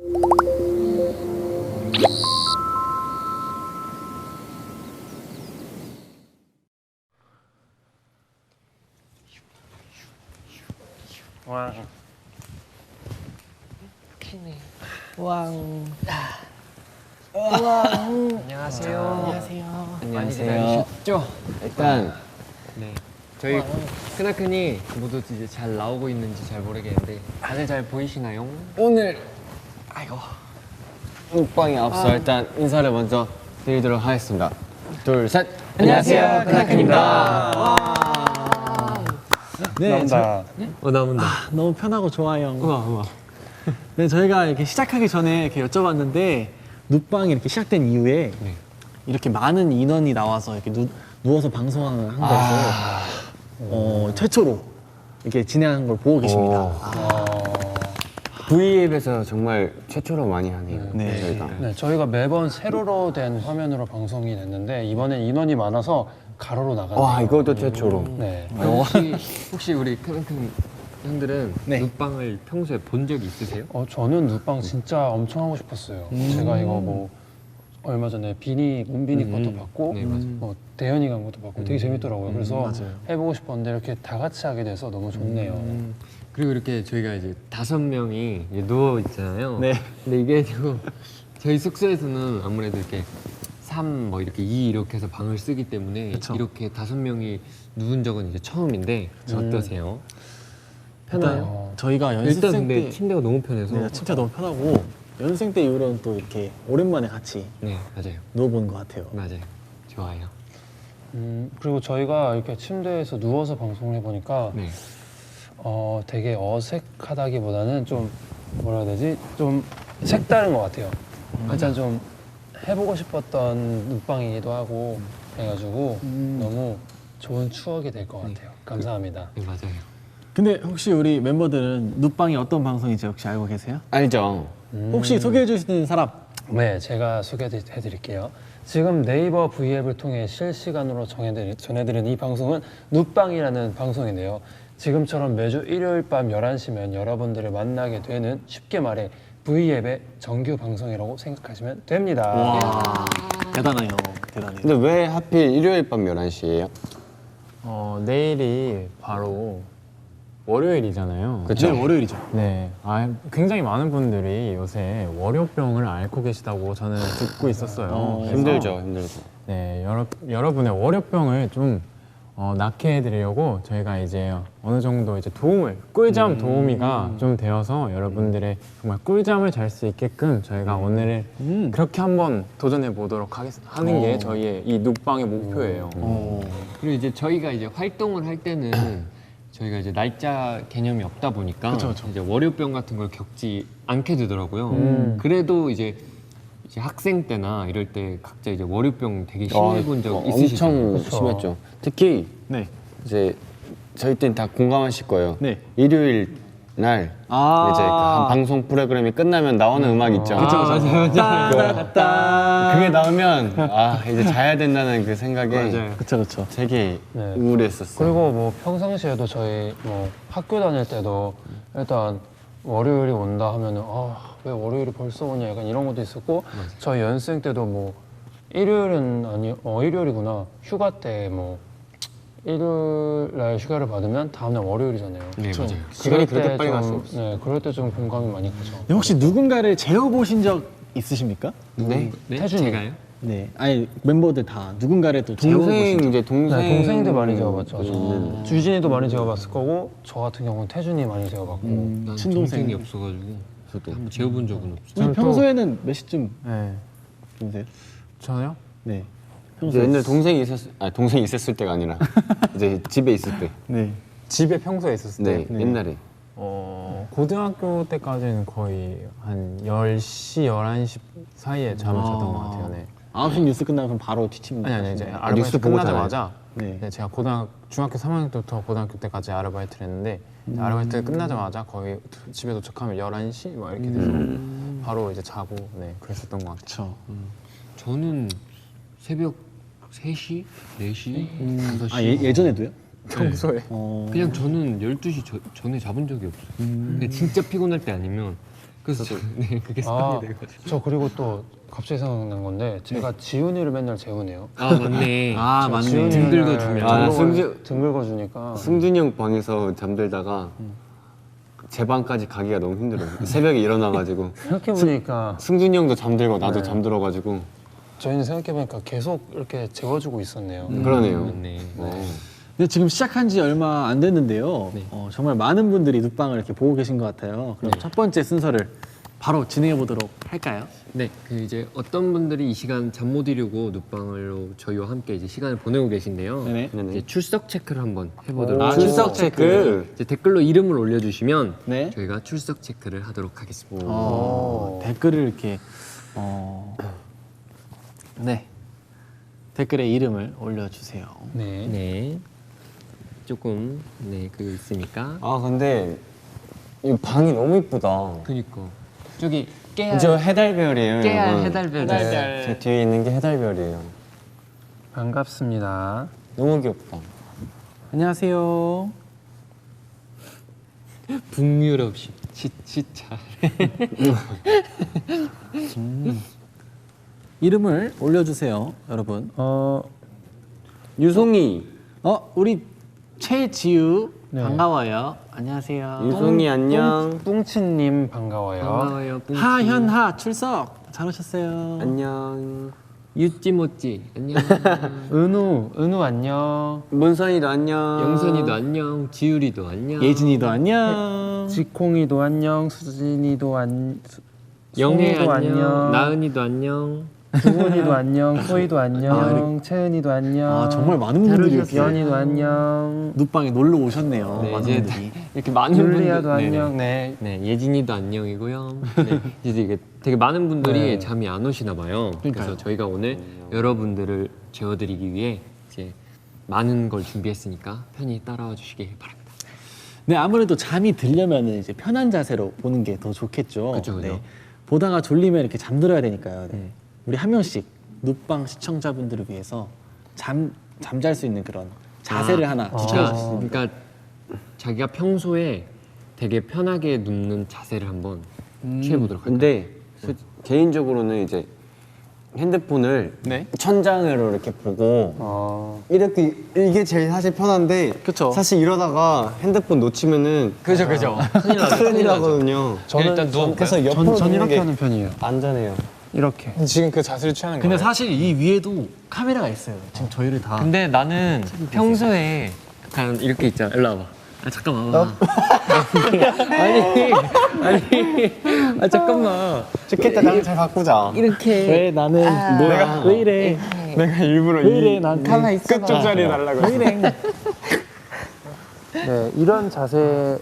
왕. 왕. 안녕하세요. 안녕하세요. 안녕하세요. 일단 네. 저희 크나큰이 모두 이제 잘 나오고 있는지 잘 모르겠는데 다들 잘 보이시나요? 오늘 묵방에 앞서 일단 인사를 먼저 드리도록 하겠습니다. 둘, 셋. 안녕하세요, 크나큰입니다. 네, 나온다. 나온다. 너무 편하고 좋아요. 우와. 네, 저희가 이렇게 시작하기 전에 이렇게 여쭤봤는데 눕방이 이렇게 시작된 이후에 네. 이렇게 많은 인원이 나와서 이렇게 누워서 방송을 한 거에서 최초로 이렇게 진행한 걸 보고 계십니다. V앱에서 정말 최초로 많이 하네요. 네. 저희가. 네, 저희가 매번 세로로 된 화면으로 방송이 됐는데 이번엔 인원이 많아서 가로로 나갔네요. 와, 이것도 최초로. 네. 혹시 우리 크나큰 형들은 네. 눕방을 평소에 본 적 있으세요? 저는 눕방 진짜 엄청 하고 싶었어요. 제가 이거 뭐 얼마 전에 문비니 것도 봤고 네, 맞아요. 뭐 대현이가 한 것도 봤고 되게 재밌더라고요. 그래서 맞아요. 해보고 싶었는데 이렇게 다 같이 하게 돼서 너무 좋네요. 그리고 이렇게 저희가 이제 5명이 이제 누워 있잖아요. 네. 근데 이게 지금 저희 숙소에서는 아무래도 이렇게 3, 뭐 이렇게 2 이렇게 해서 방을 쓰기 때문에 그쵸. 이렇게 5명이 누운 적은 이제 처음인데 어떠세요? 일단 저희가 일단 연습생 근데 때 침대가 너무 편해서 네, 진짜 너무 편하고 연습생 때 이후로는 또 이렇게 오랜만에 같이 네, 맞아요. 누워보는 것 같아요. 맞아요. 좋아요. 그리고 저희가 이렇게 침대에서 누워서 방송을 해보니까 네. 되게 어색하다기보다는 좀 뭐라 해야 되지? 좀 색다른 것 같아요. 일단 좀 해보고 싶었던 눕방이기도 하고 해가지고 너무 좋은 추억이 될 것 같아요. 감사합니다. 네, 맞아요. 근데 혹시 우리 멤버들은 눕방이 어떤 방송인지 혹시 알고 계세요? 알죠? 혹시 소개해 주시는 사람? 네, 제가 소개해드릴게요. 지금 네이버 V앱을 통해 실시간으로 전해드리는 이 방송은 눕방이라는 방송인데요. 지금처럼 매주 일요일 밤 11시면 여러분들을 만나게 되는 쉽게 말해 V앱의 정규 방송이라고 생각하시면 됩니다. 와, 대단해요. 대단해요. 근데 왜 하필 일요일 밤 11시예요? 내일이 바로 월요일이잖아요. 그쵸? 네, 월요일이죠. 네. 굉장히 많은 분들이 요새 월요병을 앓고 계시다고 저는 듣고 있었어요. 그래서 힘들죠. 네, 여러분의 월요병을 좀 낫게 해드리려고 저희가 이제 어느 정도 이제 꿀잠 도우미가 좀 되어서 여러분들의 정말 꿀잠을 잘 수 있게끔 저희가 오늘 그렇게 한번 도전해 보도록 하는 게 저희의 이 눕방의 목표예요. 그리고 이제 저희가 이제 활동을 할 때는 저희가 이제 날짜 개념이 없다 보니까 이제 월요병 같은 걸 겪지 않게 되더라고요. 그래도 이제 학생 때나 이럴 때 각자 이제 월요병 되게 심해 본 적 있으시죠? 엄청 심했죠. 특히 네. 이제 저희 때는 다 공감하실 거예요. 네. 일요일 날 이제 그 방송 프로그램이 끝나면 나오는 음악 있죠. 맞아요. 그게 나오면 이제 자야 된다는 그 생각에 맞아요. 그쵸. 되게 네. 우울했었어요. 그리고 뭐 평상시에도 저희 뭐 학교 다닐 때도 일단 월요일이 온다 하면은 왜 월요일이 벌써 오냐 약간 이런 것도 있었고 저희 연습생 때도 뭐 일요일이구나 휴가 때 뭐 일요일 날 휴가를 받으면 다음날 월요일이잖아요. 네, 맞아요. 시간이 그럴 그렇게 때 빨리 좀, 갈수 없어. 네, 그럴 때 좀 공감이 많이 가죠. 네, 혹시 누군가를 재워보신 적 있으십니까? 네. 네? 태준이. 제가요? 네. 아니 멤버들 다 누군가를 또 재워보신 적. 동생들 많이 재워봤죠. 유진이도 많이 재워봤을 거고 저 같은 경우는 태준이 많이 재워봤고 난 친동생. 동생이 없어가지고 저도 한번 재워본 적은 없어요. 혹시 평소에는 몇 시쯤 네. 주무세요? 저요? 네. 이제 옛날 동생이 있었을 때가 아니라 이제 집에 있을 때. 네. 집에 평소에 있었을 때 네. 옛날에. 고등학교 때까지는 거의 한 10시, 11시 사이에 잠을 잤던 것 같아요. 네. 9시 뉴스 끝나면 그럼 바로 취침. 아니 이제 뉴스 아르바이트 보고 끝나자마자 네. 네, 제가 중학교 3학년 때부터 고등학교 때까지 아르바이트를 했는데 아르바이트 끝나자마자 거의 집에 도착하면 11시 막 이렇게 돼서 바로 이제 자고 네, 그랬었던 것 같아요. 그렇죠. 저는 새벽 3시? 4시? 5시? 예전에도요? 평소에 그냥 저는 12시 전에 잡은 적이 없어요. 근데 진짜 피곤할 때 아니면 그래서 네 그게 아, 습관이 돼가지고. 저 그리고 또 갑자기 생각난 건데 제가 지훈이를 맨날 재우네요. 아 맞네. 아 저 맞네. 지훈이를 등 맨날 긁어주면. 아, 등 긁어주니까. 승준이 형 방에서 잠들다가 제 방까지 가기가 너무 힘들어요. 새벽에 일어나가지고 생각해보니까 승준이 형도 잠들고 나도 네. 잠들어가지고 저희는 생각해보니까 계속 이렇게 재워주고 있었네요. 그러네요. 맞네. 근데 지금 시작한 지 얼마 안 됐는데요. 네. 정말 많은 분들이 눕방을 이렇게 보고 계신 것 같아요. 그럼 첫 번째 순서를 바로 진행해 보도록 할까요? 네, 그 이제 어떤 분들이 이 시간 잠 못 이루고 눕방으로 저희와 함께 이제 시간을 보내고 계신데요. 네네. 이제 출석 체크를 한번 해보도록 오, 하겠습니다. 출석 체크. 이제 댓글로 이름을 올려주시면 네. 저희가 출석 체크를 하도록 하겠습니다. 댓글을 이렇게 네 댓글에 이름을 올려주세요. 네. 네, 조금 그거 있으니까. 아 근데 이 방이 너무 이쁘다. 그니까 저기 깨알 저 해달별이에요. 깨알 여러분. 해달별. 제 뒤에 있는 게 해달별이에요. 반갑습니다. 너무 귀엽다. 안녕하세요. 북유럽식 시차. 이름을 올려주세요, 여러분. 유송이. 우리 최지우 네. 반가워요. 안녕하세요. 유송이 안녕. 뿡치님 반가워요. 반가워요. 뿡치. 하현하 출석 잘 오셨어요. 안녕. 유찌모찌 안녕. 은우 안녕. 문선이도 안녕. 영선이도 안녕. 지율이도 안녕. 예진이도 안녕. 지콩이도 안녕. 수진이도 영혜 송이도 안녕. 나은이도 안녕. 두훈이도 안녕. 소희도 안녕. 채은이도 안녕. 정말 많은 분들이 이렇게 비연이도 안녕. 눕방에 놀러 오셨네요. 네, 많은 이제 분들이. 이렇게 많은 율리아도 분들. 안녕. 네. 네, 예진이도 안녕이고요. 네, 이제 이게 되게 많은 분들이 네. 잠이 안 오시나 봐요. 그래서 저희가 오늘 여러분들을 재워드리기 위해 이제 많은 걸 준비했으니까 편히 따라와 주시기 바랍니다. 네, 아무래도 잠이 들려면 이제 편한 자세로 보는 게 더 좋겠죠. 그쵸, 그쵸. 네, 보다가 졸리면 이렇게 잠들어야 되니까요. 네. 우리 한 명씩 눕방 시청자분들을 위해서 잠잘 수 있는 그런 자세를 하나 추천해 그러니까 자기가 평소에 되게 편하게 눕는 자세를 한번 취해보도록 할까요? 근데 개인적으로는 이제 핸드폰을 네. 천장으로 이렇게 보고 이렇게 이게 제일 사실 편한데 그쵸. 사실 이러다가 핸드폰 놓치면은 그죠. 큰일 나거든요. 저는 일단 누워볼까요? 그래서 옆으로 전 눕는 이렇게 게 하는 편이에요. 안전해요. 이렇게. 지금 그 자세를 취하는 근데 거예요? 사실 이 위에도 카메라가 있어요. 지금 저희를 다. 근데 나는 평소에 약간 이렇게 있잖아. 일로 와봐. 아 잠깐만. 아니 잠깐만. 좋겠다. 나랑 잘 바꾸자. 이렇게 왜 나는 뭐야? 왜 이래? 내가 일부러 왜 이래? 난 가만 있어. 끝쪽 자리에 달라고 왜 이래? 네, 이런 자세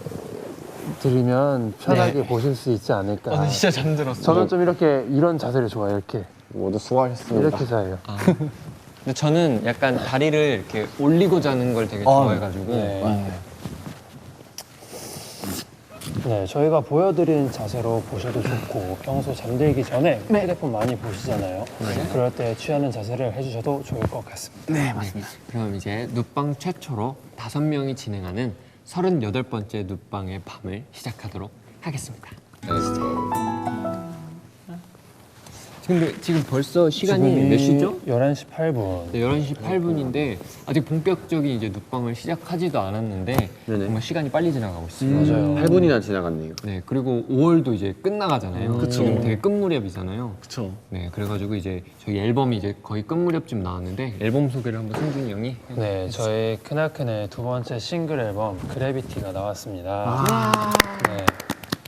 들으면 편하게 보실 수 있지 않을까. 진짜 잠들었어. 저는 좀 이렇게 이런 자세를 좋아해요. 이렇게 모두 수고하셨습니다. 이렇게 자요. 근데 저는 약간 다리를 이렇게 올리고 자는 걸 되게 좋아해가지고 네, 저희가 보여드린 자세로 보셔도 좋고 평소 잠들기 전에 휴대폰 많이 보시잖아요. 그럴 때 취하는 자세를 해주셔도 좋을 것 같습니다. 네, 맞습니다. 그럼 이제 눕방 최초로 5명이 진행하는 38번째 눕방의 밤을 시작하도록 하겠습니다. 근데 지금 벌써 시간이 몇 시죠? 11시 8분. 네, 11시 8분인데 아직 본격적인 이제 눕방을 시작하지도 않았는데 네네. 정말 시간이 빨리 지나가고 있어요. 맞아요. 8분이나 지나갔네요. 네, 그리고 5월도 이제 끝나가잖아요. 지금 되게 끝무렵이잖아요. 그렇죠. 네, 그래가지고 이제 저희 앨범이 이제 거의 끝무렵쯤 나왔는데 앨범 소개를 한번 승준이 형이 네, 저희 크나큰의 두 번째 싱글 앨범 그래비티가 나왔습니다. 네,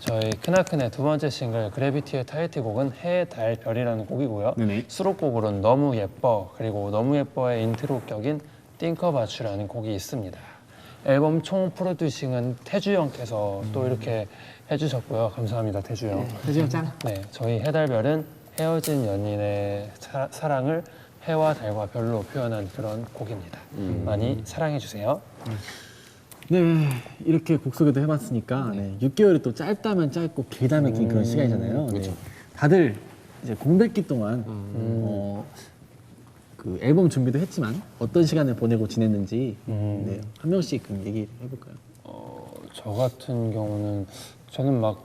저희 크나큰의 두 번째 싱글 그래비티의 타이틀곡은 해, 달, 별이라는 곡이고요. 네네. 수록곡으로는 너무 예뻐 그리고 너무 예뻐의 인트로격인 Think About You라는 곡이 있습니다. 앨범 총 프로듀싱은 태주 형께서 또 이렇게 해주셨고요. 감사합니다, 태주 형. 태주 형 짱. 네, 저희 해달별은 헤어진 연인의 사랑을 해와 달과 별로 표현한 그런 곡입니다. 많이 사랑해 주세요. 네, 이렇게 곡 소개도 해봤으니까 6개월이 또 짧다면 짧고 길다면 긴 그런 시간이잖아요. 네. 다들 이제 공백기 동안 그 앨범 준비도 했지만 어떤 시간을 보내고 지냈는지 네, 한 명씩 그럼 얘기를 해볼까요? 저 같은 경우는 저는 막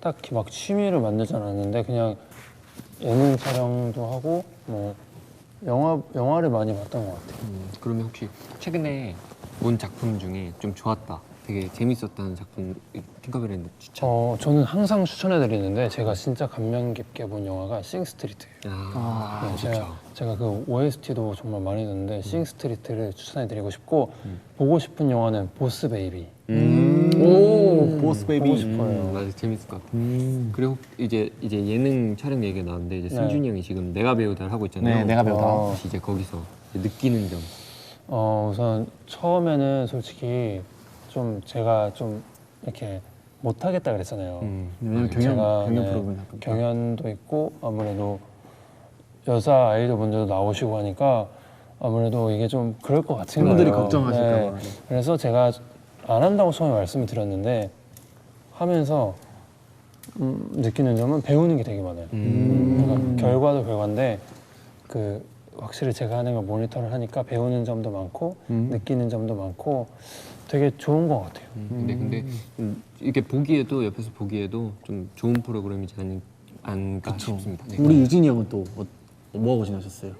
딱히 막 취미를 만들지 않았는데 그냥 예능 촬영도 하고 뭐 영화를 많이 봤던 것 같아요. 그러면 혹시 최근에 본 작품 중에 좀 좋았다, 되게 재밌었다는 작품 팅커벨랜드 추천. 저는 항상 추천해드리는데 제가 진짜 감명 깊게 본 영화가 싱스트리트예요. 네, 제가 그 OST도 정말 많이 듣는데 싱스트리트를 추천해드리고 싶고 보고 싶은 영화는 보스 베이비. 오, 보스 베이비. 보고 싶어요. 맞아, 재밌을 것 같아. 그리고 이제 예능 촬영 얘기가 나왔는데 이제 네. 승준이 형이 지금 내가 배우다를 하고 있잖아요. 네, 내가 배우다. 혹시 이제 거기서 느끼는 점. 우선 처음에는 솔직히 좀 제가 좀 이렇게 못하겠다 그랬잖아요. 왜냐면 제가, 경연 네, 프로그램 하고 경연도 있고 아무래도 여자 아이돌 분들도 나오시고 하니까 아무래도 이게 좀 그럴 것 같은 거예요. 팬분들이 걱정하실까 네. 봐. 그래서 제가 안 한다고 처음에 말씀을 드렸는데 하면서 느끼는 점은 배우는 게 되게 많아요. 그러니까 결과도 결과인데 그 확실히 제가 하는 걸 모니터를 하니까 배우는 점도 많고 느끼는 점도 많고 되게 좋은 것 같아요. 근데 이게 보기에도 옆에서 보기에도 좀 좋은 프로그램이지 않을까 싶습니다. 네. 우리 유진이 형은 또 뭐 하고 지내셨어요?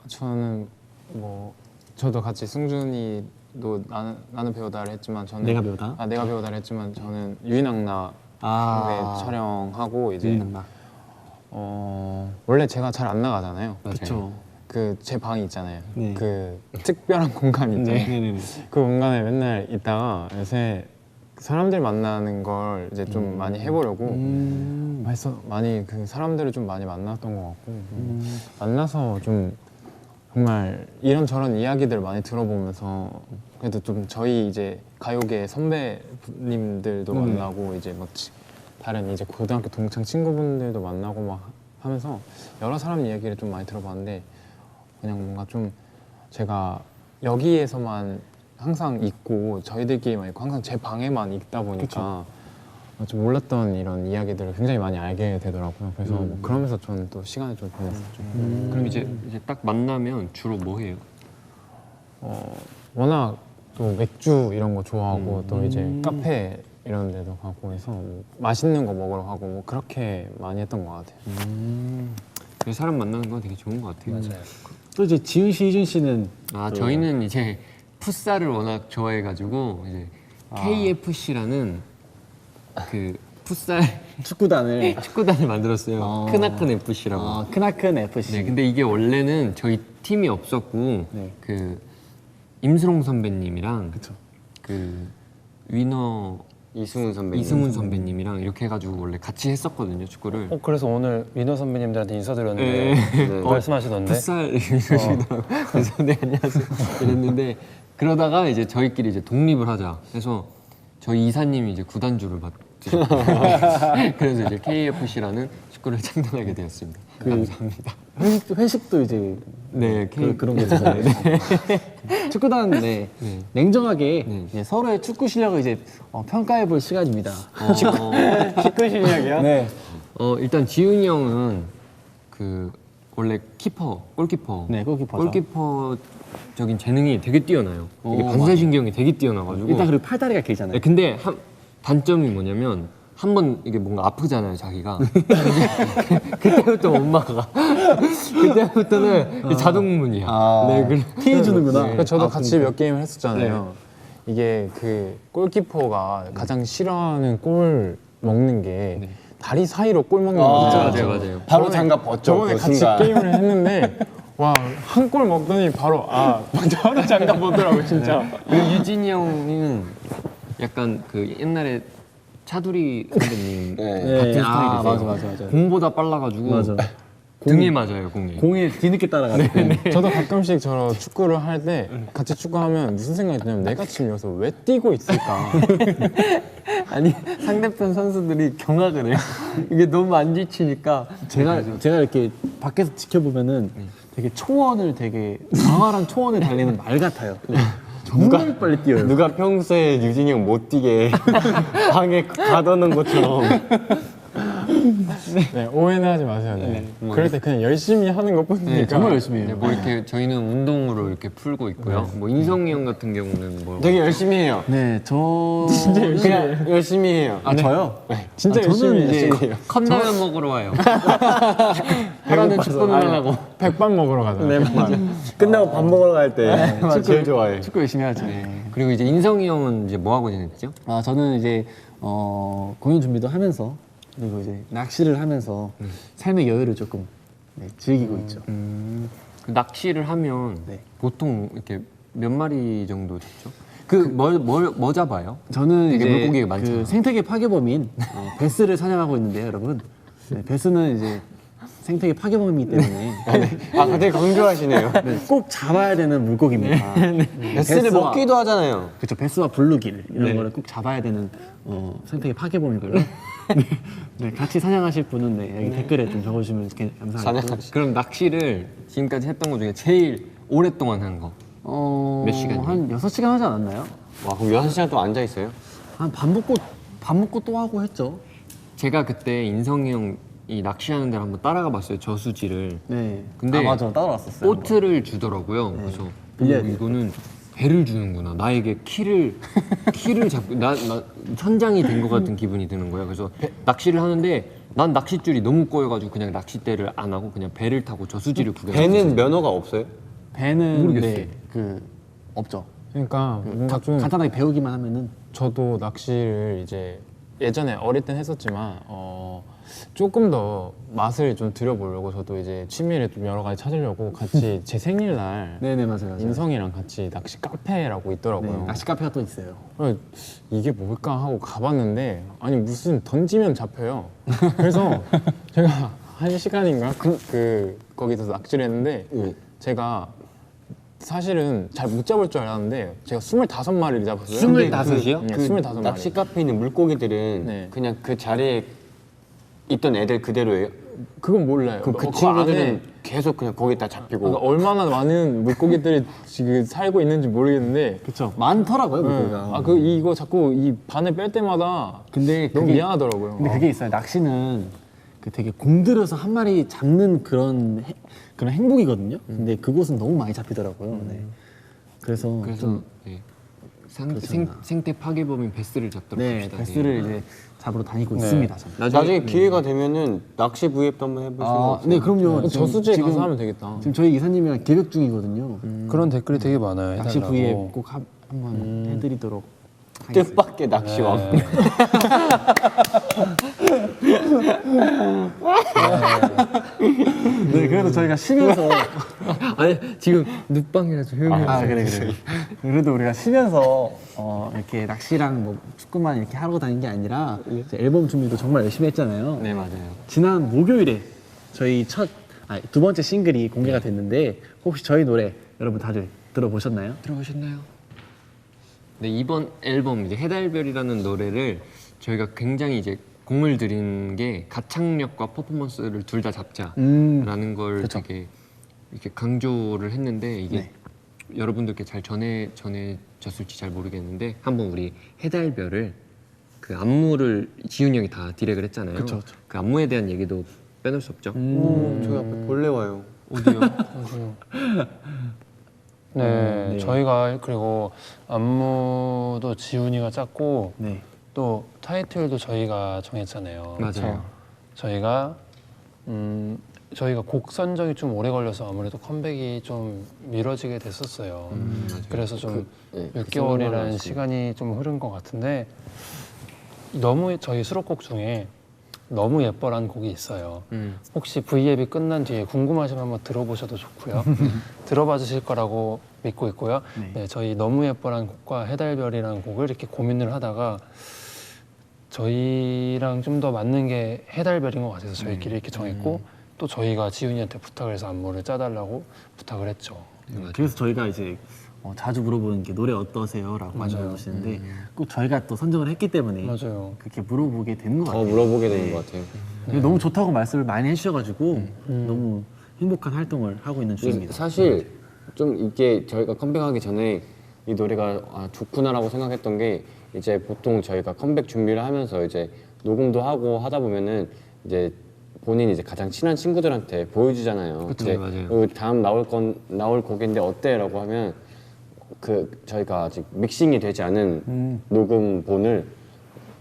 저는 뭐 저도 같이 승준이도 나는 배우다를 했지만 저는 내가 배우다? 내가 배우다를 했지만 저는 유인왕나 촬영하고 이제 유인왕나. 원래 제가 잘 안 나가잖아요. 그렇죠. 그 제 방이 있잖아요. 네. 그 특별한 공간 있잖아요. 네네네. 그 공간에 맨날 있다가 요새 사람들 만나는 걸 이제 좀 많이 해보려고 많이 그 사람들을 좀 많이 만났던 것 같고 만나서 좀 정말 이런저런 이야기들을 많이 들어보면서 그래도 좀 저희 이제 가요계 선배님들도 만나고 이제 막 다른 이제 고등학교 동창 친구분들도 만나고 막 하면서 여러 사람 이야기를 좀 많이 들어봤는데 그냥 뭔가 좀 제가 여기에서만 항상 있고 저희들끼리만 있고 항상 제 방에만 있다 보니까 좀 몰랐던 이런 이야기들을 굉장히 많이 알게 되더라고요. 그래서 뭐 그러면서 저는 또 시간을 좀 보냈었죠. 그럼 이제 딱 만나면 주로 뭐 해요? 워낙 또 맥주 이런 거 좋아하고 또 이제 카페 이런 데도 가고 해서 뭐 맛있는 거 먹으러 가고 뭐 그렇게 많이 했던 것 같아요. 그래서 사람 만나는 건 되게 좋은 것 같아요. 맞아요. 또 이제 지훈 씨, 희준 씨는 저희는 이제 풋살을 워낙 좋아해가지고 이제 KFC라는 그 풋살 축구단을 축구단을 만들었어요. 크나큰 FC라고. 크나큰 FC. 네, 근데 이게 원래는 저희 팀이 없었고 네. 그 임수롱 선배님이랑 그쵸. 그 위너 이승훈 선배님. 이승훈 선배님이랑 이렇게 해가지고 원래 같이 했었거든요, 축구를. 그래서 오늘 민호 선배님들한테 인사드렸는데 네. 말씀하시던데 풋살 이러시더라고요. 그래서 네, 안녕하세요 이랬는데 그러다가 이제 저희끼리 이제 독립을 하자 해서 저희 이사님이 이제 구단주를 맡으셨고 그래서 이제 KFC라는 축구를 창단하게 되었습니다. 감사합니다. 회식도 이제 네, 그런 게 있어요. 축구단 네. 냉정하게 네. 이제 서로의 축구 실력을 이제 평가해 볼 시간입니다. 축구 실력이요? 네. 일단 지훈이 형은 그 원래 골키퍼. 네, 골키퍼죠. 골키퍼적인 재능이 되게 뛰어나요. 이게 오, 반사신경이 되게 뛰어나가지고. 일단 그리고 팔다리가 길잖아요. 네, 근데 단점이 뭐냐면 한 번 이게 뭔가 아프잖아요, 자기가. 그때부터 못 막아. 그때부터는 자동문이야. 네, 피해 주는구나. 그러니까 저도 같이 몇 게임을 했었잖아요. 이게 그 골키퍼가 가장 싫어하는 골 먹는 게 다리 사이로 골 먹는 거잖아요. 맞아요. 바로 장갑 벗죠. 저번에 그 같이 순간. 게임을 했는데 와 한 골 먹더니 바로 바로 장갑 보더라고 진짜. 그리고 유진이 형은 약간 그 옛날에 차두리 선배님 같은 스타일이세요. 맞아. 공보다 빨라가지고 맞아. 등에 맞아요, 공에. 공에 뒤늦게 따라가지고. 저도 가끔씩 저런 축구를 할 때 같이 축구하면 무슨 생각이 드냐면 내가 지금 여기서 왜 뛰고 있을까? 아니 상대편 선수들이 경악을 해요. 이게 너무 안 지치니까. 제가 이렇게 밖에서 지켜보면은 되게 되게 광활한 초원을 달리는 말 같아요. 정말 빨리 뛰어요. 누가 평소에 유진이 형 못 뛰게 방에 가둬놓은 것처럼 네, 오해는 하지 마세요. 네. 그럴 때 그냥 열심히 하는 것뿐이니까. 정말 열심히 네, 해요. 뭐 이렇게 저희는 운동으로 이렇게 풀고 있고요. 뭐 인성이 형 같은 경우는 뭐 되게 열심히 해요. 네, 저 그냥 열심히 해요. 아 저요? 진짜 저는 이제 컵라면 먹으러 와요. 하라는 축구는 하려고. 백반 먹으러 가잖아요. 끝나고 밥 먹으러 갈 때 제일 좋아해. 축구 열심히 하죠. 그리고 이제 인성이 형은 이제 뭐 하고 지냈죠? 아 저는 이제 공연 준비도 하면서 그리고 이제 낚시를 하면서 삶의 여유를 조금 즐기고 있죠. 그 낚시를 하면 네. 보통 이렇게 몇 마리 정도 잡죠? 뭐 잡아요? 저는 되게 이제 물고기가 많잖아요. 그 생태계 파괴범인 베스를 사냥하고 있는데요, 여러분. 네, 베스는 이제 생태계 파괴범이기 때문에 아, 되게 강조하시네요. 꼭 잡아야 되는 물고기입니다. 베스를 먹기도 하잖아요. 그렇죠. 베스와 블루길 이런 거를 꼭 잡아야 되는 생태계 파괴범이고요. 네, 같이 사냥하실 분은 여기 댓글에 좀 적어주시면 감사하겠고요. 그럼 낚시를 지금까지 했던 것 중에 제일 오랫동안 한 거. 몇 시간이요? 한 6시간 하지 않았나요? 와, 그럼 6시간 동안 앉아 있어요? 한 밥 먹고 또 하고 했죠. 제가 그때 인성이 형이 낚시하는 데를 한번 따라가 봤어요. 저수지를. 네. 근데 아 맞아 따라왔었어요. 보트를 주더라고요. 그래서 빌려야 이거는 배를 주는구나. 나에게 키를 잡고 나 선장이 된 것 같은 기분이 드는 거예요. 그래서 낚시를 하는데 난 낚싯줄이 너무 꼬여가지고 그냥 낚싯대를 안 하고 그냥 배를 타고 저수지를 구경했어요. 배는 면허가 없어요? 배는 모르겠어요. 네, 그 없죠. 그러니까 뭔가 좀 간단하게 배우기만 하면은 저도 낚시를 이제 예전에 어릴 땐 했었지만 조금 더 맛을 좀 들여보려고 저도 이제 취미를 좀 여러 가지 찾으려고 같이 제 생일날 네네 맞아요. 인성이랑 같이 낚시 카페라고 있더라고요. 네, 낚시 카페가 또 있어요. 그래서 이게 뭘까 하고 가봤는데 아니 무슨 던지면 잡혀요. 그래서 제가 1시간인가 거기서 낚시를 했는데 제가 사실은 잘 못 잡을 줄 알았는데 제가 25마리를 잡았어요. 25이요? 네, 그 25마리. 낚시 카페에 있는 물고기들은 네. 그냥 그 자리에 있던 애들 그대로예요? 그건 몰라요. 그럼 그 그 친구들은 안에 계속 그냥 거기다 잡히고 그러니까 얼마나 많은 물고기들이 지금 살고 있는지 모르겠는데 그렇죠. 많더라고요 물고기가. 이거 자꾸 이 바늘 뺄 때마다 근데 너무 그게- 미안하더라고요. 근데 그게 있어요. 낚시는 그 되게 공들여서 한 마리 잡는 그런 행복이거든요. 근데 그곳은 너무 많이 잡히더라고요. 네. 그래서 좀 네. 그렇죠. 생태 파괴범인 베스를 잡도록 네, 합시다. 베스를 이제 잡으러 다니고 있습니다. 저는. 나중에 기회가 되면은 낚시 V앱도 한번 해볼 생각 없어요? 네 그럼요. 저수지에 지금- 가서 하면 되겠다. 지금 저희 이사님이랑 계획 중이거든요. 그런 댓글이 되게 많아요. 낚시 해달라고. V앱 꼭 한번 해드리도록 하겠습니다. 뜻밖의 낚시왕. 네, 그래도 저희가 쉬면서 아니 지금 눕방이라 좀 조용히 그래. 그래도 우리가 쉬면서 이렇게 낚시랑 뭐 축구만 이렇게 하러 다닌 게 아니라 이제 앨범 준비도 정말 열심히 했잖아요. 네 맞아요. 지난 목요일에 저희 두 번째 싱글이 공개가 됐는데 혹시 저희 노래 여러분 다들 들어보셨나요? 들어보셨나요? 네 이번 앨범 이제 해달별이라는 노래를 저희가 굉장히 이제 공을 들인 게 가창력과 퍼포먼스를 둘 다 잡자라는 걸 되게 이렇게 강조를 했는데 이게 여러분들께 잘 전해졌을지 잘 모르겠는데 한번 우리 해달별을 그 안무를 지훈이 형이 다 디렉을 했잖아요. 그쵸. 그 안무에 대한 얘기도 빼놓을 수 없죠. 저기 앞에 벌레 와요. 어디요? 네, 저희가 그리고 안무도 지훈이가 짰고 네. 또 타이틀도 저희가 정했잖아요. 맞아요. 저희가 곡 선정이 좀 오래 걸려서 아무래도 컴백이 좀 미뤄지게 됐었어요. 그래서 좀 몇 개월이라는 시간이 좀 흐른 것 같은데 너무 저희 수록곡 중에 너무 예뻐라는 곡이 있어요. 혹시 V앱이 끝난 뒤에 궁금하시면 한번 들어보셔도 좋고요. 들어봐 주실 거라고 믿고 있고요. 네, 저희 너무 예뻐라는 곡과 해달별이라는 곡을 이렇게 고민을 하다가 저희랑 좀 더 맞는 게 해달별인 것 같아서 저희끼리 이렇게 정했고 또 저희가 지훈이한테 부탁을 해서 안무를 짜달라고 부탁을 했죠. 그래서 저희가 이제 자주 물어보는 게 노래 어떠세요? 라고 많이 물어보시는데 꼭 저희가 또 선정을 했기 때문에 맞아요. 그렇게 물어보게 되는 것 더 같아요. 물어보게 되는 것 같아요. 너무 좋다고 말씀을 많이 해주셔가지고 너무 행복한 활동을 하고 있는 중입니다. 사실 좀 이게 저희가 컴백하기 전에 이 노래가 좋구나라고 생각했던 게 이제 보통 저희가 컴백 준비를 하면서 이제 녹음도 하고 하다 보면은 이제 본인이 이제 가장 친한 친구들한테 보여주잖아요. 그쵸, 이제 맞아요. 다음 나올 곡인데 어때라고 하면 저희가 아직 믹싱이 되지 않은 녹음본을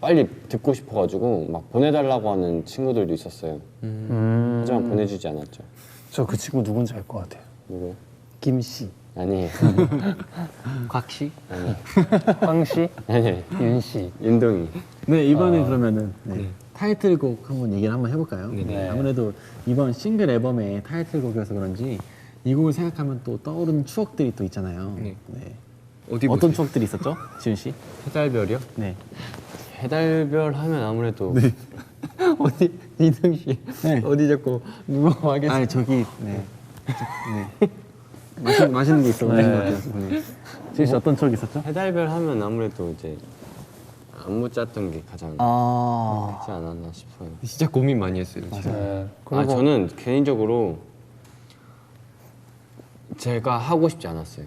빨리 듣고 싶어가지고 막 보내달라고 하는 친구들도 있었어요. 하지만 보내주지 않았죠. 저 그 친구 누군지 알 것 같아요. 누구? 김씨, 아니에요. 곽씨? 황씨, 아니에요. 윤씨. 윤동이. 네 이번에 그러면은 타이틀곡 한번 얘기를 한번 해볼까요? 네. 아무래도 이번 싱글 앨범의 타이틀곡이어서 그런지 이 곡을 생각하면 또 떠오르는 추억들이 또 있잖아요. 네. 네. 어디 어떤 보세요? 추억들이 있었죠, 지훈 씨? 해달별이요? 네. 해달별 하면 아무래도 어디 이등 씨? 네. 어디 자꾸 누가 와겠어? 아니 저기 네. 맛있는 게 있어 보이는 것 같아요. 네. 지훈 씨 어떤 추억 있었죠? 해달별 하면 아무래도 이제 안무 짰던 게 가장 아 있지 않았나 싶어요. 진짜 고민 많이 했어요. 진짜. 네. 저는 개인적으로 제가 하고 싶지 않았어요.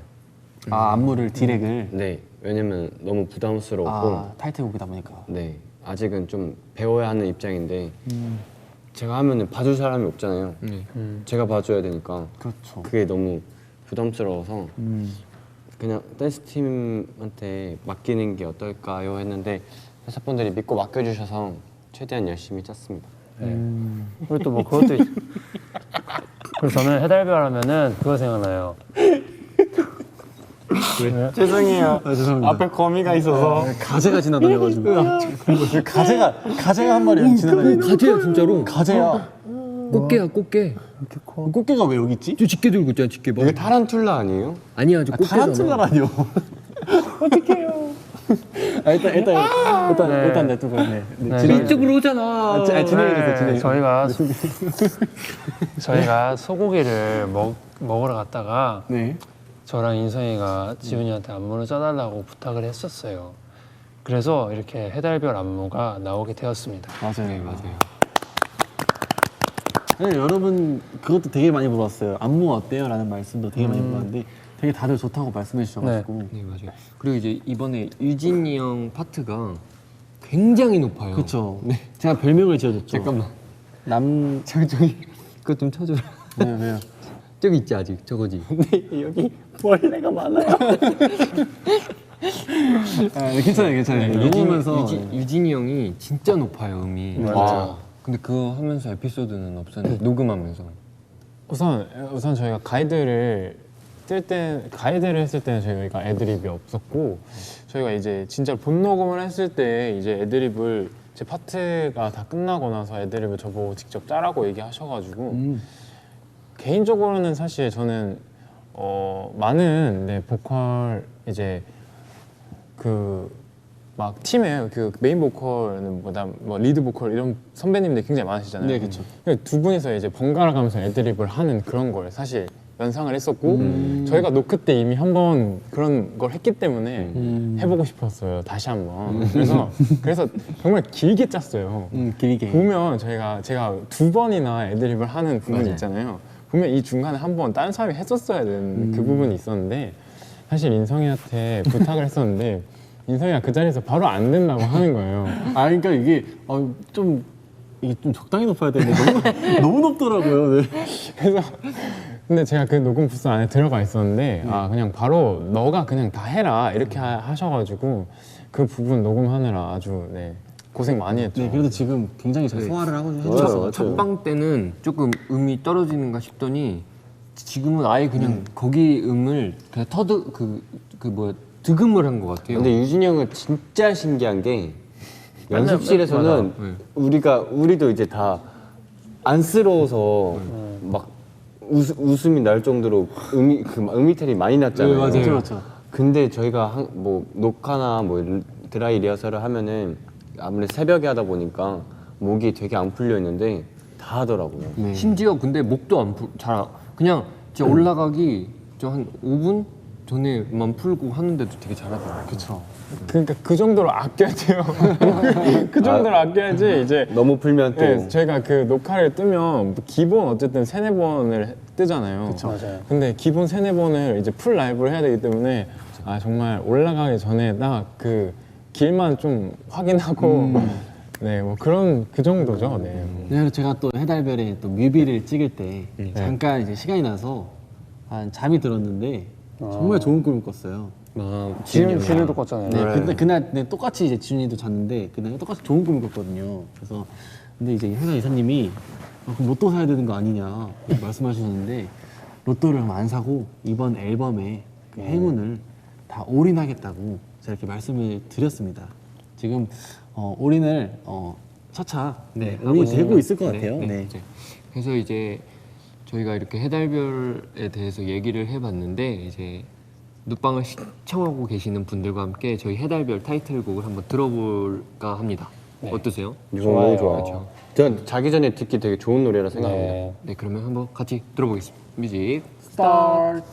안무를 디렉을 네, 왜냐면 너무 부담스러웠고 타이틀곡이다 보니까 네, 아직은 좀 배워야 하는 입장인데 제가 하면은 봐줄 사람이 없잖아요. 네. 제가 봐줘야 되니까 그렇죠. 그게 너무 부담스러워서 그냥 댄스 팀한테 맡기는 게 어떨까요 했는데 회사분들이 믿고 맡겨주셔서 최대한 열심히 짰습니다. 그리고 또 뭐 그것도 그래서 저는 해달별 하면은 그거 생각나요. 죄송해요. 죄송합니다. 앞에 거미가 있어서 가재가 지나다녀가지고 가재가 한 마리 지나다니는 가재야 진짜로. 가재야. 꽃게야 꽃게. 꽃게가 왜 여기 있지? 저 집게 들고 있잖아 집게. 봐. 이게 타란툴라 아니에요? 아니야 저 꽃게잖아. 타란툴라라뇨. 어떡해요. 일단 냅두고 네. 네, 진행. 이쪽으로 오잖아. 진행해주세요. 진행. 저희가 소고기를 먹으러 갔다가 네. 저랑 인성이가 지훈이한테 안무를 짜달라고 부탁을 했었어요. 그래서 이렇게 해달별 안무가 나오게 되었습니다. 맞아요. 네 맞아요. 네, 여러분 그것도 되게 많이 물어봤어요. 안무 어때요? 라는 말씀도 되게 많이 물어봤는데 되게 다들 좋다고 말씀해 주셔가지고 네 맞아요. 그리고 이제 이번에 유진이 형 파트가 굉장히 높아요. 그렇죠. 네. 제가 별명을 지어줬죠. 잠깐만. 남 저기 그거 좀 쳐줘라. 왜요? 저기 있지 아직 저거지. 여기 벌레가 많아요. 괜찮아요. 녹으면서 유진이 형이 진짜 높아요 음이. 맞아. 근데 그거 하면서 에피소드는 없었는데 녹음하면서. 우선 저희가 가이드를 했을 때는 저희가 애드립이 없었고 저희가 이제 진짜 본 녹음을 했을 때 이제 애드립을 제 파트가 다 끝나고 나서 애드립을 저보고 직접 짜라고 얘기하셔가지고 개인적으로는 사실 저는 많은 보컬 이제 막 팀에 그 메인 보컬은 뭐 리드 보컬 이런 선배님들 굉장히 많으시잖아요. 네, 그렇죠. 두 분이서 이제 번갈아 가면서 애드립을 하는 그런 걸 사실 연상을 했었고 저희가 노크 때 이미 한번 그런 걸 했기 때문에 해보고 싶었어요. 다시 한번. 그래서 정말 길게 짰어요. 길게. 보면 제가 2번이나 애드립을 하는 부분이 있잖아요. 보면 이 중간에 한 번 다른 사람이 했었어야 되는 그 부분이 있었는데 사실 인성이한테 부탁을 했었는데 인성이가 그 자리에서 바로 안 된다고 하는 거예요. 그러니까 이게 좀 적당히 높아야 되는데 너무 높더라고요. 네. 그래서 근데 제가 그 녹음 부스 안에 들어가 있었는데 그냥 바로 너가 그냥 다 해라 이렇게 하셔가지고 그 부분 녹음하느라 아주 고생 많이 했죠. 네, 그래도 지금 굉장히 잘 소화를 하고 맞아요, 해주셔서 맞아요. 첫방 때는 조금 음이 떨어지는가 싶더니 지금은 아예 그냥 거기 음을 그냥 득음을 한 것 같아요. 근데 유진이 형은 진짜 신기한 게 연습실에서는 우리도 이제 다 안쓰러워서 막 웃음이 날 정도로 음이탈이 많이 났잖아요. 네, 맞아요. 그렇죠. 근데 저희가 뭐 녹화나 뭐 드라이 리허설을 하면은 아무래도 새벽에 하다 보니까 목이 되게 안 풀려 있는데 다 하더라고요. 심지어 근데 목도 그냥 진짜 올라가기 한 5분 전에만 풀고 하는데도 되게 잘하더라고요. 그렇죠. 그러니까 그 정도로 아껴야 돼요. 그 정도로 아껴야지 이제 너무 풀면 또 저희가 그 녹화를 뜨면 기본 어쨌든 3-4번을 뜨잖아요. 맞아요. 근데 기본 3-4번을 이제 풀 라이브를 해야 되기 때문에 정말 올라가기 전에 딱 그 길만 좀 확인하고 네, 뭐 그런 그 정도죠. 네. 그래서 제가 또 해달별에 또 뮤비를 찍을 때 잠깐 이제 시간이 나서 한 잠이 들었는데 정말 좋은 꿈을 꿨어요. 지윤이도 꿨잖아요. 네, 근데 그날 네, 똑같이 이제 지훈이도 잤는데 그날 똑같이 좋은 꿈을 꿨거든요. 그래서 근데 이제 회사 이사님이 그럼 로또 사야 되는 거 아니냐 이렇게 말씀하셨는데 로또를 안 사고 이번 앨범에 그 행운을 다 올인하겠다고 제가 이렇게 말씀을 드렸습니다. 지금 올인을 차차 올인이 되고 있을 것 같아요. 네. 이제 그래서 이제 저희가 이렇게 해달별에 대해서 얘기를 해봤는데 이제 눕방을 시청하고 계시는 분들과 함께 저희 해달별 타이틀곡을 한번 들어볼까 합니다. 어떠세요? 이거 너무 좋아. 그렇죠. 전 자기 전에 듣기 되게 좋은 노래라 생각합니다. 네. 네, 그러면 한번 같이 들어보겠습니다. 뮤직. 스타트.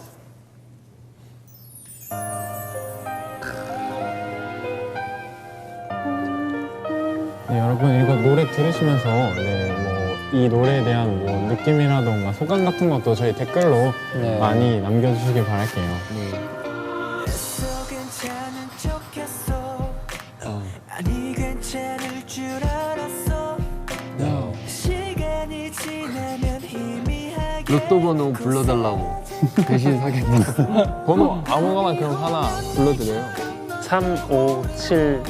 네, 여러분 이거 노래 들으시면서 네, 뭐 이 노래에 대한 뭐 느낌이라던가 소감 같은 것도 저희 댓글로 네. 많이 남겨주시길 바랄게요. 네. 했어 괜찮은 척했어 아니 괜찮을 줄 알았어 시간이 지나면 희미하게 로또 번호 불러달라고 대신 사겠다. 번호 아무거나 그럼 하나 불러드려요. 3, 5, 7,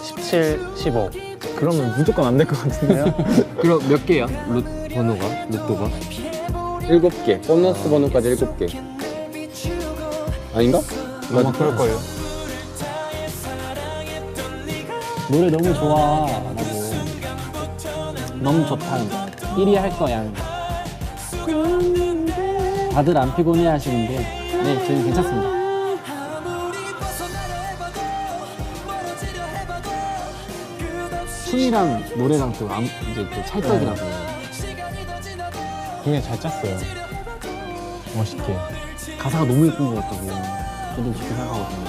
17, 15. 그러면 무조건 안 될 것 같은데요? 그럼 몇 개야? 로또가? 7개. 보너스 번호까지 7개. 아닌가? 아마 그럴걸요. 노래 너무 좋아. 라고. 너무 좋다. 1위 할 거야. 다들 안 피곤해 하시는데 네, 저희는 괜찮습니다. 춤이랑 노래랑 또 이제 또 찰떡이라고. 굉장히 잘 짰어요. 멋있게. 가사가 너무 예쁜 것 같다고. 저도 그렇게 생각하거든요.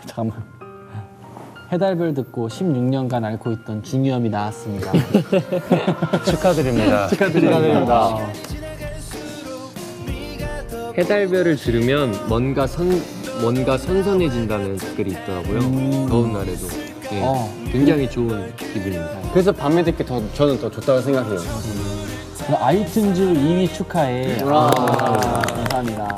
잠깐만. 해달별 듣고 16년간 앓고 있던 중이염이 나았습니다. 축하드립니다. 축하드립니다. 해달별을 들으면 뭔가 선선해진다는 댓글이 있더라고요. 더운 날에도. 네, 굉장히 좋은 기분입니다. 그래서 밤에 듣기 저는 더 좋다고 생각해요. 아이튠즈 2위 축하해. 감사합니다.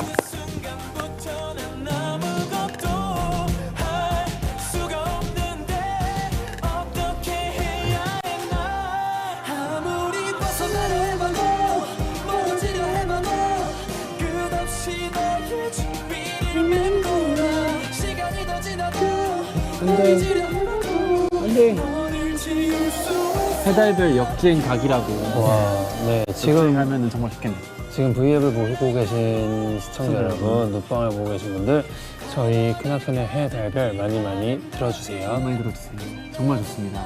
해달별 역주행 각이라고. 와, 네. 지금 하면은 정말 좋겠네. 지금 V앱을 보고 계신 시청자 여러분, 눕방을 보고 계신 분들, 저희 크나큰의 해달별 많이 많이 들어주세요. 많이 들어주세요. 정말 좋습니다.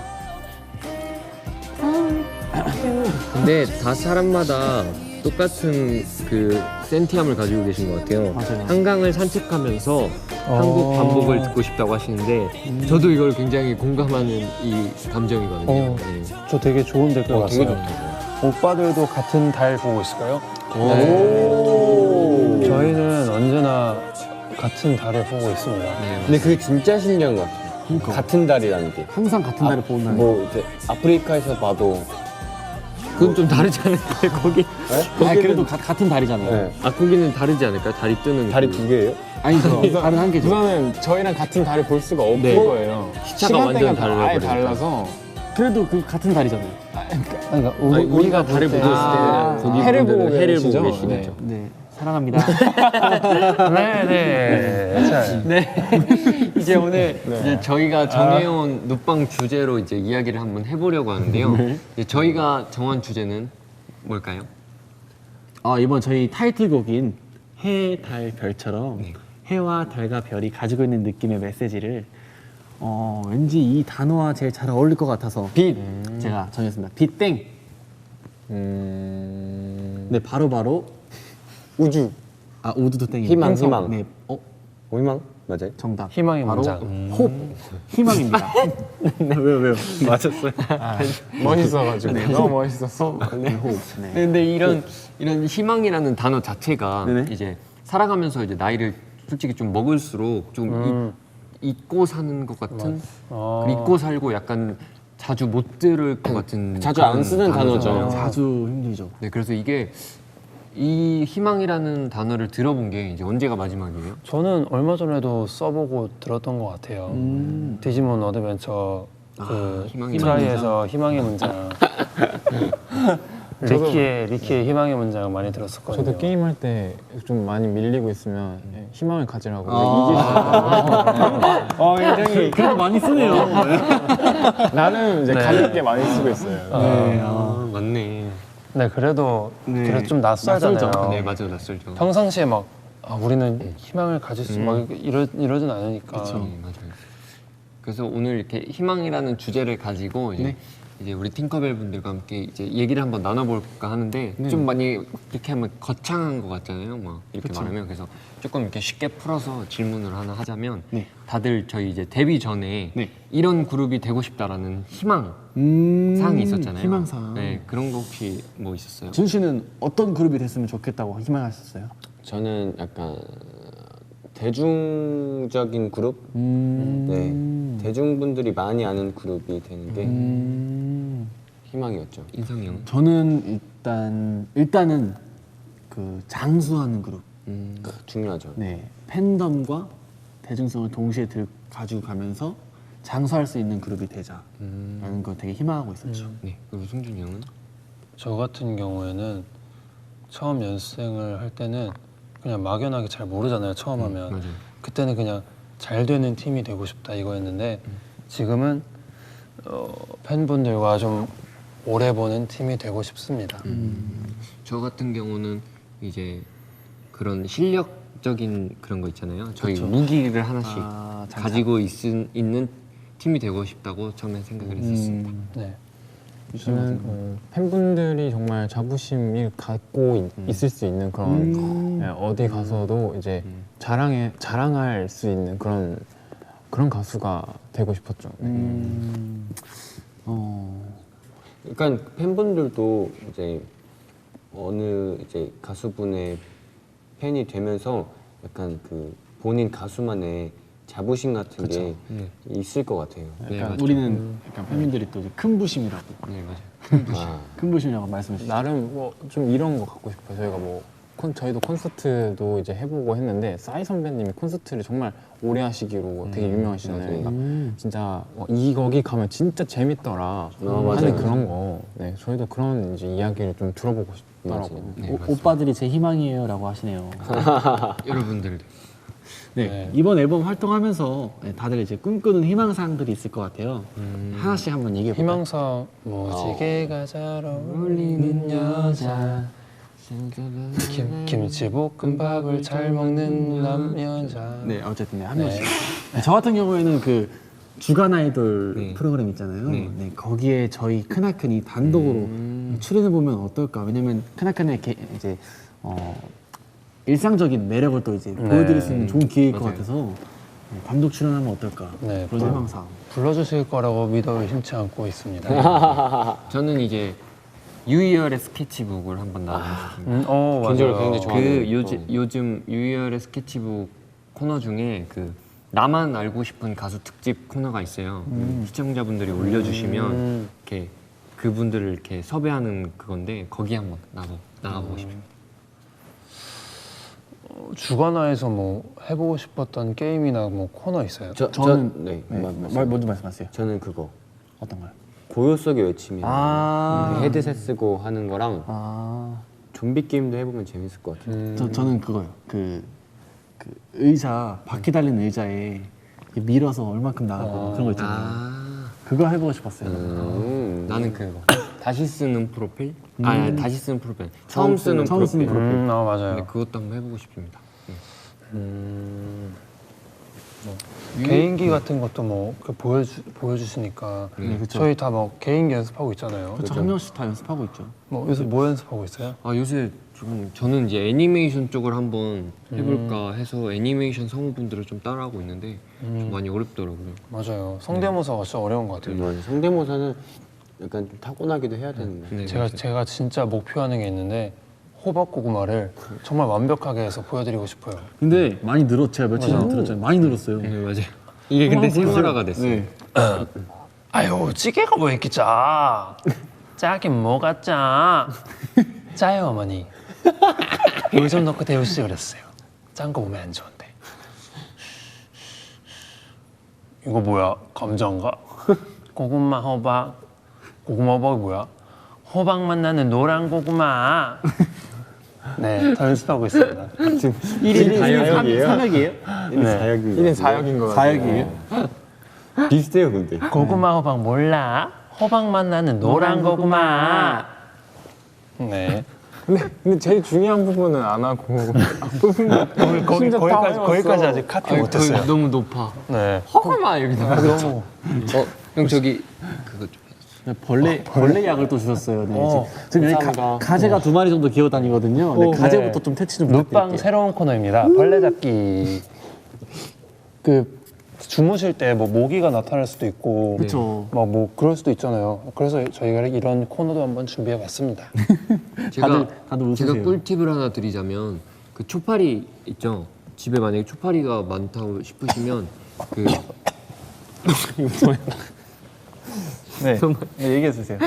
근데 다 사람마다 똑같은 그 센티함을 가지고 계신 것 같아요. 맞아요. 한강을 산책하면서 한국 반복을 듣고 싶다고 하시는데 저도 이걸 굉장히 공감하는 이 감정이거든요. 네. 저 되게 좋은 댓글 되게 봤어요. 좋다. 오빠들도 같은 달 보고 있을까요? 네. 저희는 언제나 같은 달을 보고 있습니다. 근데 그게 진짜 신기한 것 같아요. 그러니까. 같은 달이라는 게. 항상 같은 달을 보는 뭐 이제 아프리카에서 봐도 그건 좀 다르지 않을까요? 거기 그래도 같은 달이잖아요. 네. 거기는 다르지 않을까요? 달이 뜨는 달이 그 두 개예요? 아니죠. 다른 한 개죠. 우선은 저희랑 같은 달을 볼 수가 없는 네. 거예요. 시차가 완전 아예 달라버리니까. 달라서 그래도 그 같은 달이잖아요. 그러니까 아니, 우리가 달을 보고 있을 아, 때 거기 해를 분들은 보고 해를 계시죠? 보고 계시겠죠. 네, 사랑합니다. 네네. 잘. 네. 이제 오늘 이제 저희가 정해온 눕방 주제로 이제 이야기를 한번 해보려고 하는데요. 이제 저희가 정한 주제는 뭘까요? 이번 저희 타이틀곡인 해, 달, 별처럼 해와 달과 별이 가지고 있는 느낌의 메시지를 왠지 이 단어와 제일 잘 어울릴 것 같아서 빛 제가 정했습니다. 빛땡. 네, 바로 우주. 우주도 땡이. 희망, 희망. 네. 희망? 맞아요. 정답. 희망의 바로 문장. 홉. 희망입니다. 왜요? 맞았어요. 멋있어가지고 너무 멋있었어. 홉. 네. 근데 이런 희망이라는 단어 자체가 네네. 이제 살아가면서 이제 나이를 솔직히 좀 먹을수록 좀 잊고 사는 것 같은 잊고 살고 약간 자주 못 들을 것 같은 자주 안 그런 쓰는 단어잖아요. 단어죠. 자주 힘들죠. 네, 그래서 이게 이 희망이라는 단어를 들어본 게 이제 언제가 마지막이에요? 저는 얼마 전에도 써보고 들었던 것 같아요. 디지몬 어드벤처 그 희망의 트라이에서 희망의 문장. 리키의 희망의 문장을 많이 들었었거든요. 저도 게임할 때 좀 많이 밀리고 있으면 희망을 가지라고 이길 수 있다고. 굉장히 그래도 많이 쓰네요. 나는 이제 네. 가볍게 많이 쓰고 있어요. 맞네. 네, 그래도 네. 그래도 좀 낯설잖아요. 낯설죠. 네, 맞아요, 낯설죠. 평상시에 막 우리는 희망을 가질 수 막 이러진 않으니까. 네, 맞아요. 그래서 오늘 이렇게 희망이라는 주제를 가지고 이제 우리 팅커벨 분들과 함께 이제 얘기를 한번 나눠볼까 하는데 좀 많이 이렇게 하면 거창한 것 같잖아요. 막 이렇게 말하면 그래서 조금 이렇게 쉽게 풀어서 질문을 하나 하자면 네. 다들 저희 이제 데뷔 전에 네. 이런 그룹이 되고 싶다라는 희망 사항이 있었잖아요. 희망사항. 네, 그런 거 혹시 뭐 있었어요? 준 씨는 어떤 그룹이 됐으면 좋겠다고 희망하셨어요? 저는 약간 대중적인 그룹? 네, 대중분들이 많이 아는 그룹이 되는 게 희망이었죠. 인성이 형. 저는 일단은 그 장수하는 그룹. 중요하죠. 네, 팬덤과 대중성을 동시에 가지고 가면서 장수할 수 있는 그룹이 되자라는 거 되게 희망하고 있었죠. 네, 그리고 승준이 형은? 저 같은 경우에는 처음 연습생을 할 때는 그냥 막연하게 잘 모르잖아요. 처음 하면. 맞아요. 그때는 그냥 잘 되는 팀이 되고 싶다 이거였는데 지금은 팬분들과 좀 오래 보는 팀이 되고 싶습니다. 저 같은 경우는 이제 그런 실력적인 그런 거 있잖아요. 저희 무기를 하나씩 장착. 가지고 있는 팀이 되고 싶다고 처음에 생각을 했었습니다. 네. 저는 팬분들이 정말 자부심을 갖고 있을 수 있는 그런 네, 어디 가서도 이제 자랑할 수 있는 그런 가수가 되고 싶었죠. 그러니까 팬분들도 이제 어느 이제 가수분의 팬이 되면서 약간 그 본인 가수만의 자부심 같은 게 있을 것 같아요. 네, 약간 맞죠. 우리는 약간 팬분들이 또 큰 부심이라고 네, 맞아요. 큰 부심이라고 말씀해 주시죠. 나름 뭐 좀 이런 거 갖고 싶어요. 저희가 뭐 저희도 콘서트도 이제 해보고 했는데 싸이 선배님이 콘서트를 정말 오래 하시기로 되게 유명하시잖아요. 그러니까 진짜 거기 가면 진짜 재밌더라 하는 맞아요. 그런 거. 네, 저희도 그런 이제 이야기를 좀 들어보고 싶더라고요. 맞아요. 네, 맞습니다. 오빠들이 제 희망이에요라고 하시네요. 여러분들 네, 이번 앨범 활동하면서 다들 이제 꿈꾸는 희망사항들이 있을 것 같아요. 하나씩 한번 얘기해 볼까요? 희망사 무지개가 잘 어울리는 여자 김치볶음밥을 잘 먹는 남여자. 네, 어쨌든 한 명씩. 네, 저 같은 경우에는 그 주간 아이돌 네. 프로그램 있잖아요. 네. 네, 거기에 저희 크나큰이 단독으로 출연해 보면 어떨까? 왜냐면 크나큰의 이제 일상적인 매력을 또 이제 보여드릴 수 있는 좋은 기회일 것 맞아요. 같아서 단독 출연하면 어떨까? 네, 그런 희망사항. 불러주실 거라고 믿어 의심치 않고 있습니다. 저는 이제 유이열의 스케치북을 한번 나눠보겠습니다. 맞아요. 굉장히 좋아하는 요즘 유이열의 스케치북 코너 중에 그 나만 알고 싶은 가수 특집 코너가 있어요. 시청자분들이 올려주시면 이렇게 그분들을 이렇게 섭외하는 그건데 거기 한번 나가보고 싶습니다. 주간화에서 뭐 해보고 싶었던 게임이나 뭐 코너 있어요? 저는 네, 먼저 말씀하세요. 저는 그거 어떤 거요? 고요 속의 외침이 아. 그 헤드셋 쓰고 하는 거랑 아, 좀비 게임도 해보면 재밌을 것 같아요. 저는 그거요. 그 의자 바퀴 달린 의자에 밀어서 얼만큼 나가고 그런 거 있잖아요. 그거 해보고 싶었어요. 나는 그거. 다시 쓰는 프로필? 아니, 다시 쓰는 프로필. 처음 쓰는 처음 쓰는 프로필. 프로필. 맞아요. 근데 그것도 한번 해보고 싶습니다. 개인기 같은 것도 뭐 보여주시니까 저희 다 뭐 개인기 연습하고 있잖아요. 그렇죠. 한 명씩 다 연습하고 있죠. 뭐 요새 뭐 연습하고 있어요? 아 요새 좀 저는 이제 애니메이션 쪽을 한번 해볼까 해서 애니메이션 성우분들을 좀 따라하고 있는데 좀 많이 어렵더라고요. 맞아요. 성대모사가 진짜 어려운 것 같아요. 맞아. 성대모사는 약간 좀 타고나기도 해야 되는데. 네, 제가 진짜 목표하는 게 있는데 호박고구마를 정말 완벽하게 해서 보여드리고 싶어요. 근데 많이 제가 며칠 전에 들었잖아요. 많이 늘었어요. 네, 맞아요. 이게 근데 생활화가 됐어요. 네. 아유 찌개가 왜 이렇게 짜? 짜긴 뭐가 짜? 짜요 어머니. 물 좀 넣고 데우시지 그랬어요. 짠 거 보면 안 좋은데. 이거 뭐야? 감자인가? 고구마 호박. 고구마 호박이 뭐야? 호박만 나는 노란 고구마. 네, 더 연습하고 있습니다. 지금 1인 3역이에요? 1인 4역인 거 같아요. 4역이에요? 비슷해요 근데. 고구마 호박 몰라? 호박만 나는 노란 고구마. 네. 근데 제일 중요한 부분은 안 하고 앞부분만 거기까지 아직 카피 못했어요. 너무 높아. 네. 허가마 여기 나와. 너무. 형 저기 그거 좀. 벌레 약을 또 주셨어요. 네, 지금 여기 가재가 2마리 정도 기어다니거든요. 네, 가재부터 좀 퇴치 좀 눕방 부탁드릴게요. 새로운 코너입니다. 벌레 잡기. 그 주무실 때 뭐 모기가 나타날 수도 있고, 그쵸. 막 뭐 그럴 수도 있잖아요. 그래서 저희가 이런 코너도 한번 준비해봤습니다. 다들 웃으세요. 제가 꿀팁을 하나 드리자면 그 초파리 있죠. 집에 만약에 초파리가 많다고 싶으시면 그 네, 얘기해 주세요.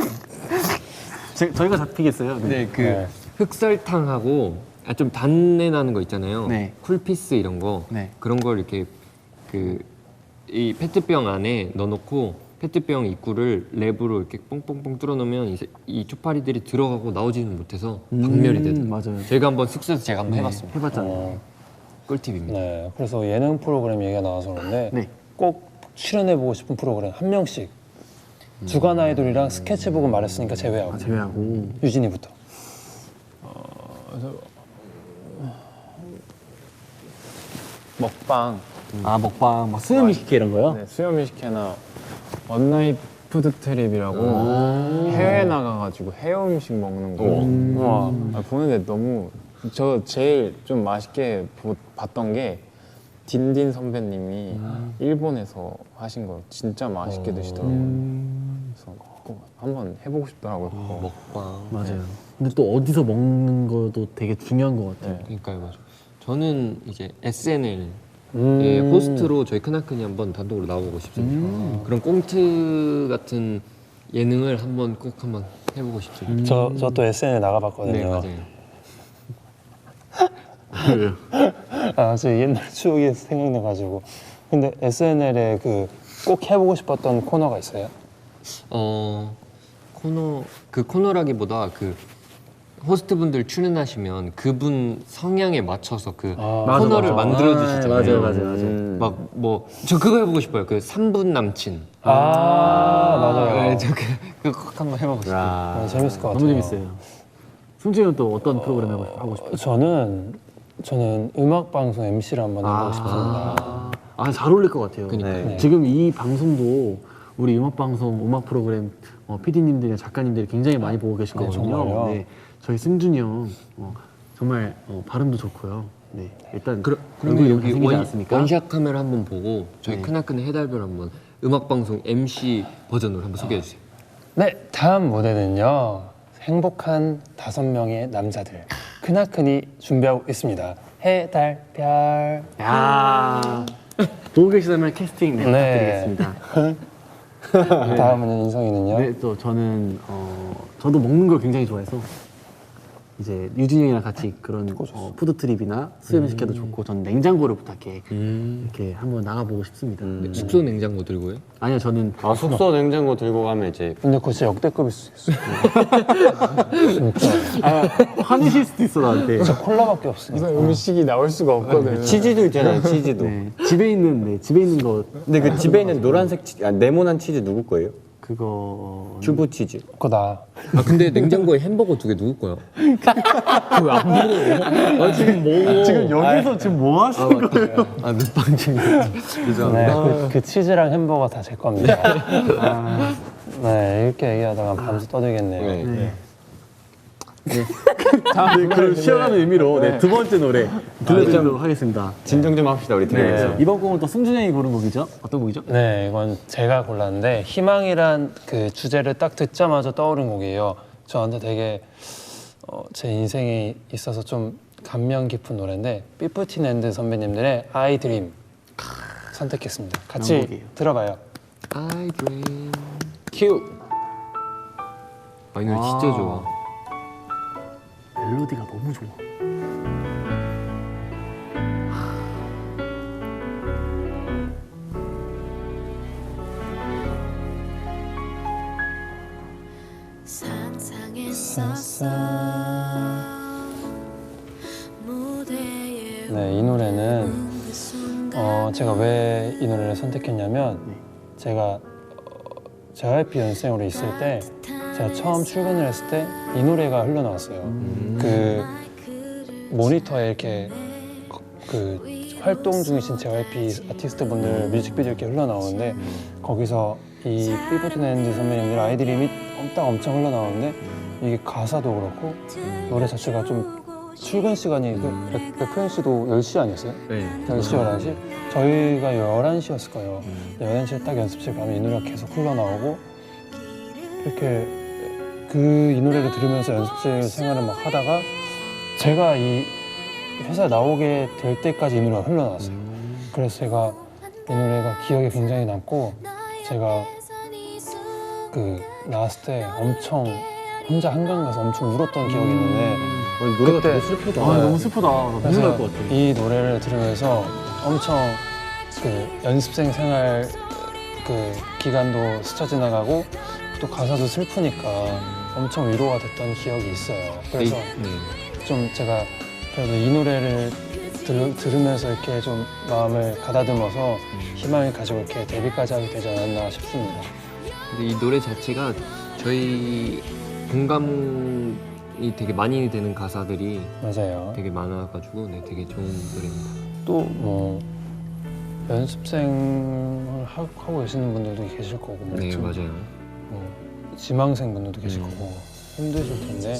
저희가 잡히겠어요. 네, 그 흑설탕하고 좀 단내 나는 거 있잖아요. 네. 쿨피스 이런 거 네. 그런 걸 이렇게 그 이 페트병 안에 넣어놓고 페트병 입구를 랩으로 이렇게 뻥뻥뻥 뚫어놓으면 이제 이 초파리들이 들어가고 나오지는 못해서 박멸이 되더라고요. 맞아요. 저희가 한번 숙소에서 제가 한번 해봤습니다. 해봤잖아요. 꿀팁입니다. 네. 그래서 예능 프로그램 얘기가 나와서 그런데 네. 꼭 출연해보고 싶은 프로그램 한 명씩. 주간 아이돌이랑 스케치북은 말했으니까 제외하고. 제외하고. 유진이부터. 먹방, 먹방, 막 수염이식회 이런 거요? 네, 수염이식회나 원나잇 푸드 트립이라고 해외 나가가지고 해외 음식 먹는 거. 와. 보는데 너무 저 제일 좀 맛있게 봤던 게 딘딘 선배님이 일본에서 하신 거 진짜 맛있게 드시더라고요. 그래서 꼭 한번 해보고 싶더라고요. 그거. 먹방. 맞아요. 근데 또 어디서 먹는 것도 되게 중요한 것 같아요. 그러니까요, 맞아. 저는 이제 SNL 의 호스트로 저희 크나큰이 한번 단독으로 나오고 싶습니다. 그런 꽁트 같은 예능을 한번 꼭 한번 해보고 싶습니다. 저 또 SNL 나가봤거든요. 네, 맞아요. 아, 저 옛날 추억이 생각나가지고. 근데 SNL에 그 꼭 해보고 싶었던 코너가 있어요? 코너라기보다 그 호스트분들 출연하시면 그분 성향에 맞춰서 그 코너를 만들어 주시잖아요. 맞아요. 막 뭐 저 그거 해보고 싶어요. 그 3분 남친. 맞아요. 네, 저 그거 꼭 한번 해보고 싶어요. 재밌을 것 같아요. 너무 재밌어요. 승진은 또 어떤 프로그램 하고 싶어요? 저는 음악 방송 MC를 한번 해보고 싶습니다. 잘 어울릴 것 같아요. 그러니까요. 지금 이 방송도 우리 음악 방송, 음악 프로그램 PD님들이나 작가님들이 굉장히 많이 보고 계실 거거든요. 정말요? 네, 저희 승준이 형 정말 발음도 좋고요. 네, 일단 그러면 얼굴이 여기 잘생기지 않습니까? 원샷 카메라 한번 보고 저희 크나큰의 해달별 한번 음악 방송 MC 버전으로 한번 소개해 주세요. 네, 다음 무대는요. 행복한 5명의 남자들 크나큰이 준비하고 있습니다. 해, 달, 별. 야 보고 계시다면 캐스팅 부탁드리겠습니다. 다음은 인성이는요. 네, 또 저는 저도 먹는 걸 굉장히 좋아해서 이제 유진이 형이랑 같이 그런 푸드 트립이나 수염식회도 좋고 저는 냉장고를 부탁해 이렇게 한번 나가보고 싶습니다. 숙소 냉장고 들고요? 아니요, 저는 숙소 냉장고 들고 가면 이제 근데 그거 진짜 역대급일 수 있어요. 화내실 수도 있어 나한테. 진짜 콜라밖에 없어요. 그래서 음식이 나올 수가 없거든요. 치즈도 있잖아요. 치즈도. 네, 집에 있는 거 근데 그 집에 있는 노란색 네모난 치즈 누구 거예요? 그거 큐브 치즈. 그거 나. 아 근데 냉장고에 햄버거 2개 누구 거야? 왜안 먹어? 아 지금 먹어. 지금 여기서 지금 뭐 하시는 거예요? 아 눈빵 중에. 네, 그 치즈랑 햄버거 다 제 겁니다. 네, 이렇게 얘기하다가 밤새 떠들겠네요. 네. 그럼 쉬어가는 의미로 두 번째 노래 들려드리도록 하겠습니다. 진정 좀 합시다 우리 드레이브. 이번 곡은 또 승준이 형이 고른 곡이죠? 어떤 곡이죠? 네, 이건 제가 골랐는데 희망이란 그 주제를 딱 듣자마자 떠오른 곡이에요. 저한테 되게 제 인생에 있어서 좀 감명 깊은 노래인데 삐프틴앤드 선배님들의 I Dream 선택했습니다. 같이 명곡이에요. 들어봐요. I dream. 큐. 아 이 노래 진짜 좋아. 멜로디가 너무 좋아. 상상했었어 무대에 네, 이 노래는 그 순간 제가 왜 이 노래를 선택했냐면 제가 JYP 연습생으로 있을 때 제가 처음 출근을 했을 때 이 노래가 흘러나왔어요. 그 모니터에 이렇게 그 활동 중이신 JYP 아티스트 분들 뮤직비디오 이렇게 흘러나오는데 거기서 이 삐보트앤드 선배님들 아이드림이 딱 엄청 흘러나오는데 이게 가사도 그렇고 노래 자체가 좀 출근 시간이 백현 씨도 10시 아니었어요? 네. 10시, 11시? 저희가 11시였을 거예요. 11시에 딱 연습실 가면 이 노래가 계속 흘러나오고 이렇게 이 노래를 들으면서 연습실 생활을 막 하다가 제가 이 회사에 나오게 될 때까지 이 노래가 흘러나왔어요. 그래서 제가 이 노래가 기억에 굉장히 남고 제가 그 나왔을 때 엄청 혼자 한강 가서 엄청 울었던 기억이 있는데 노래가 그때- 되게 슬프다. 아 너무 슬프다. 나 눈물 그래서 날 것 같아. 이 노래를 들으면서 엄청 그 연습생 생활 그 기간도 스쳐 지나가고 또 가사도 슬프니까 엄청 위로가 됐던 기억이 있어요. 그래서 좀 제가 그래도 이 노래를 들으면서 이렇게 좀 마음을 가다듬어서 희망을 가지고 이렇게 데뷔까지 하게 되지 않았나 싶습니다. 근데 이 노래 자체가 저희 공감이 되게 많이 되는 가사들이 맞아요. 되게 많아가지고 네, 되게 좋은 노래입니다. 또 뭐 연습생을 하고 계시는 분들도 계실 거고 뭐 네 좀 맞아요. 뭐 지망생 분들도 계실 거고 힘드실 텐데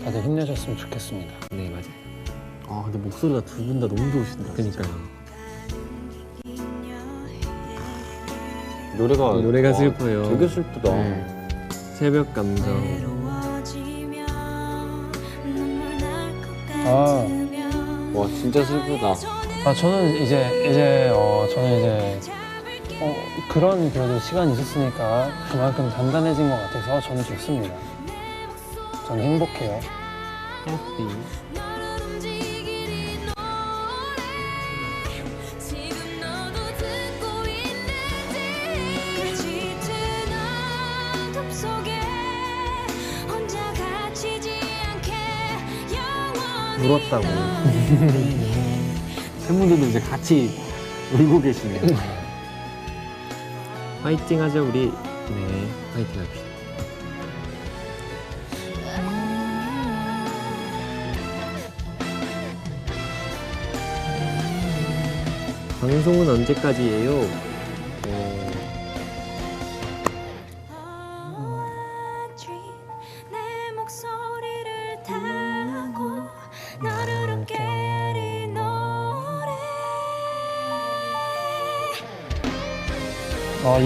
다들 힘내셨으면 좋겠습니다. 네 맞아요. 아 근데 목소리가 두 분 다 너무 좋으신다. 그러니까요. 노래가 와, 슬퍼요. 되게 슬프다. 네. 새벽 감성. 외로워지며 눈물 날것 아. 같으면 와 진짜 슬프다. 저는 이제 그런 그래도 시간이 있었으니까 그만큼 단단해진 것 같아서 저는 좋습니다. 저는 행복해요. 해피. 너를 움직이는 노래 지금 너도 듣고 있는지 짙은 어둠 속에 혼자 갇히지 않게 영원히 울었다고. 팬분들도 이제 같이 울고 계시네요. 화이팅 하자 우리. 네 화이팅 합시다. 방송은 언제까지예요? 내 목소리를 타고 너를 웃게 이 노래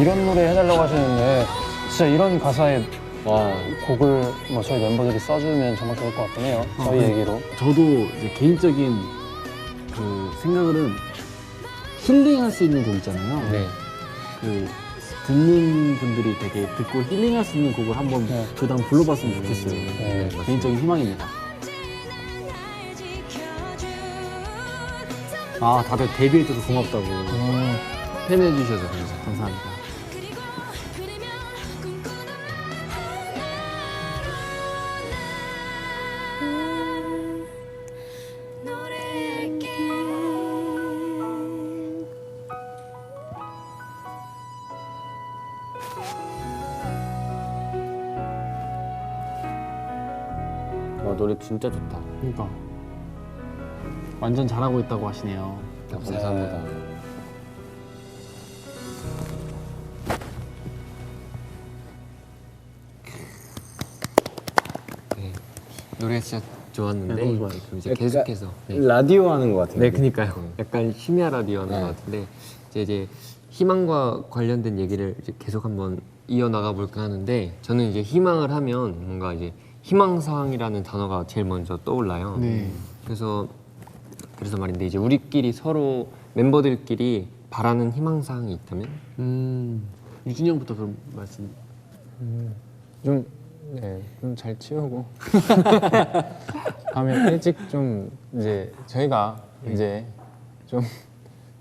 이런 노래 해달라고 하시는데 진짜 이런 가사의 와 곡을 뭐 저희 멤버들이 써주면 정말 좋을 것 같긴 해요. 저희 네. 얘기로. 저도 이제 개인적인 그 생각으로는 힐링할 수 있는 곡 있잖아요. 네. 그 듣는 분들이 되게 듣고 힐링할 수 있는 곡을 한번 네. 저도 한번 불러봤으면 좋겠어요. 네, 개인적인 희망입니다. 날 지켜준 아 다들 데뷔해줘서 고맙다고. 팬해주셔서 감사합니다. 감사합니다. 그리고 그리며 꿈꾸던 노래할게 와 노래 진짜 좋다. 그러니까 완전 잘하고 있다고 하시네요. 감사합니다. 노래 진짜 좋았는데 너무 좋아요. 그럼 이제 계속해서 라디오 하는 것 같아요. 네, 그니까요. 약간 심야 라디오 하는 것 같은데 이제 희망과 관련된 얘기를 이제 계속 한번 이어 나가 볼까 하는데 저는 이제 희망을 하면 뭔가 이제 희망사항이라는 단어가 제일 먼저 떠올라요. 네. 그래서 말인데 이제 우리끼리 서로 멤버들끼리 바라는 희망사항이 있다면 유진이 형부터 그럼 말씀. 좀 잘 치우고 밤에 일찍 좀 이제 저희가 이제 좀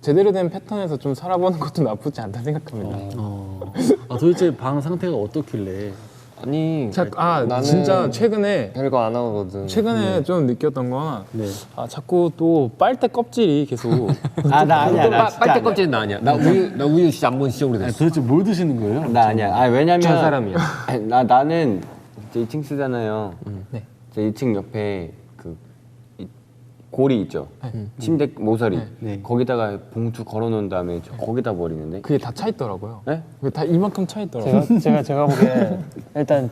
제대로 된 패턴에서 좀 살아보는 것도 나쁘지 않다 생각합니다. 도대체 방 상태가 어떻길래? 아니 나는 진짜 최근에 별거 안 하거든. 좀 느꼈던 건 네. 자꾸 또 빨대 껍질이 계속 나 아니야. 나 진짜 빨대 껍질은 나 아니야. 나 우유 진짜 안 본 지 오래됐어. 도대체 뭘 드시는 거예요? 나 아니야. 왜냐면 저 사람이야. 나는 이제 2층 쓰잖아요. 네. 제 2층 옆에 그 고리 있죠. 침대 모서리. 네. 거기다가 봉투 걸어놓은 다음에 거기다 버리는데. 그게 다 차 있더라고요. 네? 그게 다 이만큼 차 있더라고요. 제가 보기에 일단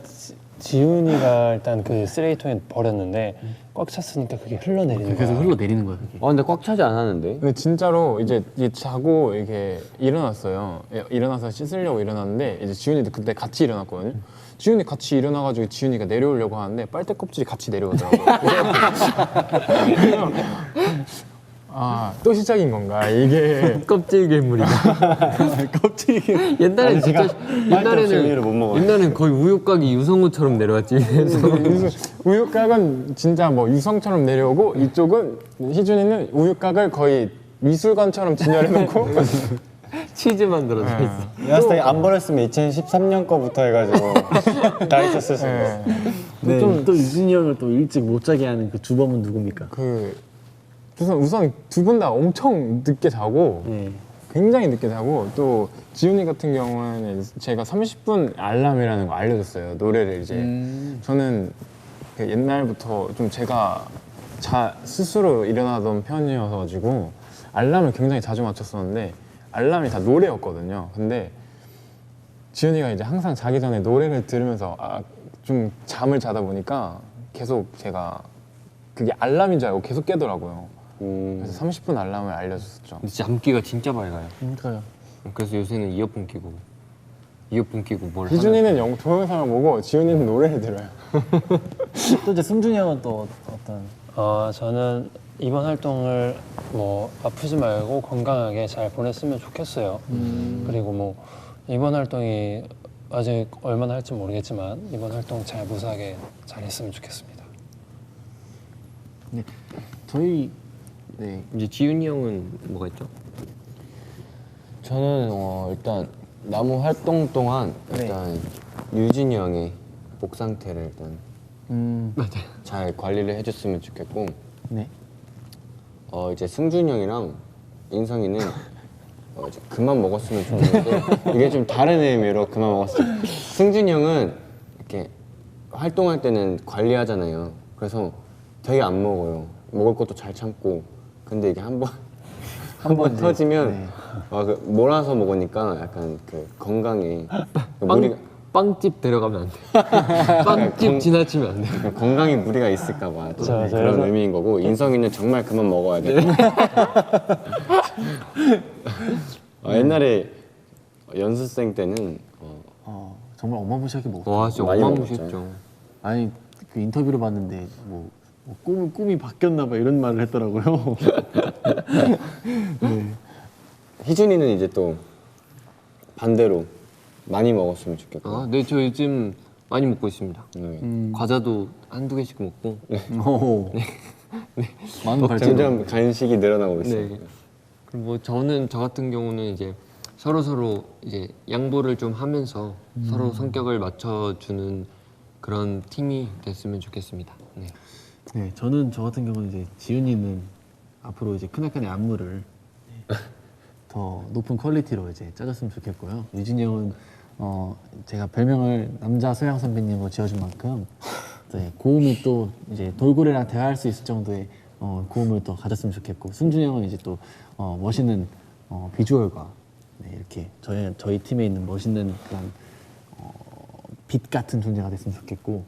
지훈이가 일단 그 쓰레기통에 버렸는데 꽉 찼으니까 그게 흘러내리는 계속 거야. 흘러내리는 거예요. 그게. 근데 꽉 차지 않았는데. 근데 진짜로 이제 자고 이렇게 일어났어요. 일어나서 씻으려고 일어났는데 이제 지훈이도 그때 같이 일어났거든요. 지훈이 같이 일어나가지고 지훈이가 내려오려고 하는데 빨대 껍질이 같이 내려오더라고요. 또 시작인 건가 이게. 껍질 괴물이다. 껍질 괴물. 옛날엔 진짜 옛날에는 거의 우유곽이 유성우처럼 내려왔지. 우유곽은 진짜 뭐 유성처럼 내려오고 이쪽은 희준이는 우유곽을 거의 미술관처럼 진열해놓고 치즈 만들어져 있어. 내가 봤을 때 안 버렸으면 2013년 거부터 해가지고 다 있었을 수 있어. 네. 또 유진이 형을 또 일찍 못 자게 하는 그 주범은 누굽니까? 우선 두 분 다 엄청 늦게 자고 네. 굉장히 늦게 자고 또 지훈이 같은 경우는 제가 30분 알람이라는 거 알려줬어요. 노래를 이제 저는 그 옛날부터 좀 제가 스스로 일어나던 편이어서 가지고 알람을 굉장히 자주 맞췄었는데 알람이 다 노래였거든요. 근데 지훈이가 이제 항상 자기 전에 노래를 들으면서 좀 잠을 자다 보니까 계속 제가 그게 알람인 줄 알고 계속 깨더라고요. 그래서 30분 알람을 알려줬었죠. 진짜 잠기가 진짜 밝아요. 그러니까요. 그래서 요새는 이어폰 끼고 뭘 희준이는 동영상을 보고 지훈이는 노래를 들어요. 또 이제 승준이 형은 또 어떤? 저는 이번 활동을 뭐 아프지 말고 건강하게 잘 보냈으면 좋겠어요. 그리고 뭐 이번 활동이 아직 얼마나 할지 모르겠지만 이번 활동 잘 무사하게 잘 했으면 좋겠습니다. 네. 저희 이제 지훈이 형은 뭐가 있죠? 저는 일단 나무 활동 동안 일단 유진이 형의 목 상태를 일단 잘 관리를 해줬으면 좋겠고 네. 이제 승준이 형이랑 인성이는 이제 그만 먹었으면 좋겠는데 이게 좀 다른 의미로 그만 먹었으면 승준이 형은 이렇게 활동할 때는 관리하잖아요. 그래서 되게 안 먹어요. 먹을 것도 잘 참고 근데 이게 한 번 터지면 몰아서 먹으니까 약간 그 건강에 무리가 빵집 데려가면 안 돼. 빵집 지나치면 안 돼. 건강에 무리가 있을까봐 그런 그래서- 의미인 거고 인성이는 정말 그만 먹어야 돼. 옛날에 연습생 때는 정말 어마무시하게 먹었어요. 와 진짜 많이 어마무시했죠. 아니 그 인터뷰를 봤는데 뭐 꿈이 바뀌었나 봐 이런 말을 했더라고요. 희준이는 이제 또 반대로 많이 먹었으면 좋겠고 네, 저 요즘 많이 먹고 있습니다. 네. 과자도 한두 개씩 먹고. 오. 많은 발전. 점점 간식이 늘어나고 있어요. 네. 그리고 뭐 저 같은 경우는 이제 서로 이제 양보를 좀 하면서 서로 성격을 맞춰주는 그런 팀이 됐으면 좋겠습니다. 네. 네, 저는 저 같은 경우는 이제 지훈이는 앞으로 이제 크나큰의 안무를 더 높은 퀄리티로 이제 짜줬으면 좋겠고요. 유진이 형은 제가 별명을 남자 소양 선배님으로 지어준 만큼 네, 고음이 또 이제 돌고래랑 대화할 수 있을 정도의 고음을 또 가졌으면 좋겠고, 승준이 형은 이제 또 멋있는 비주얼과 네, 이렇게 저희 팀에 있는 멋있는 그런 빛 같은 존재가 됐으면 좋겠고,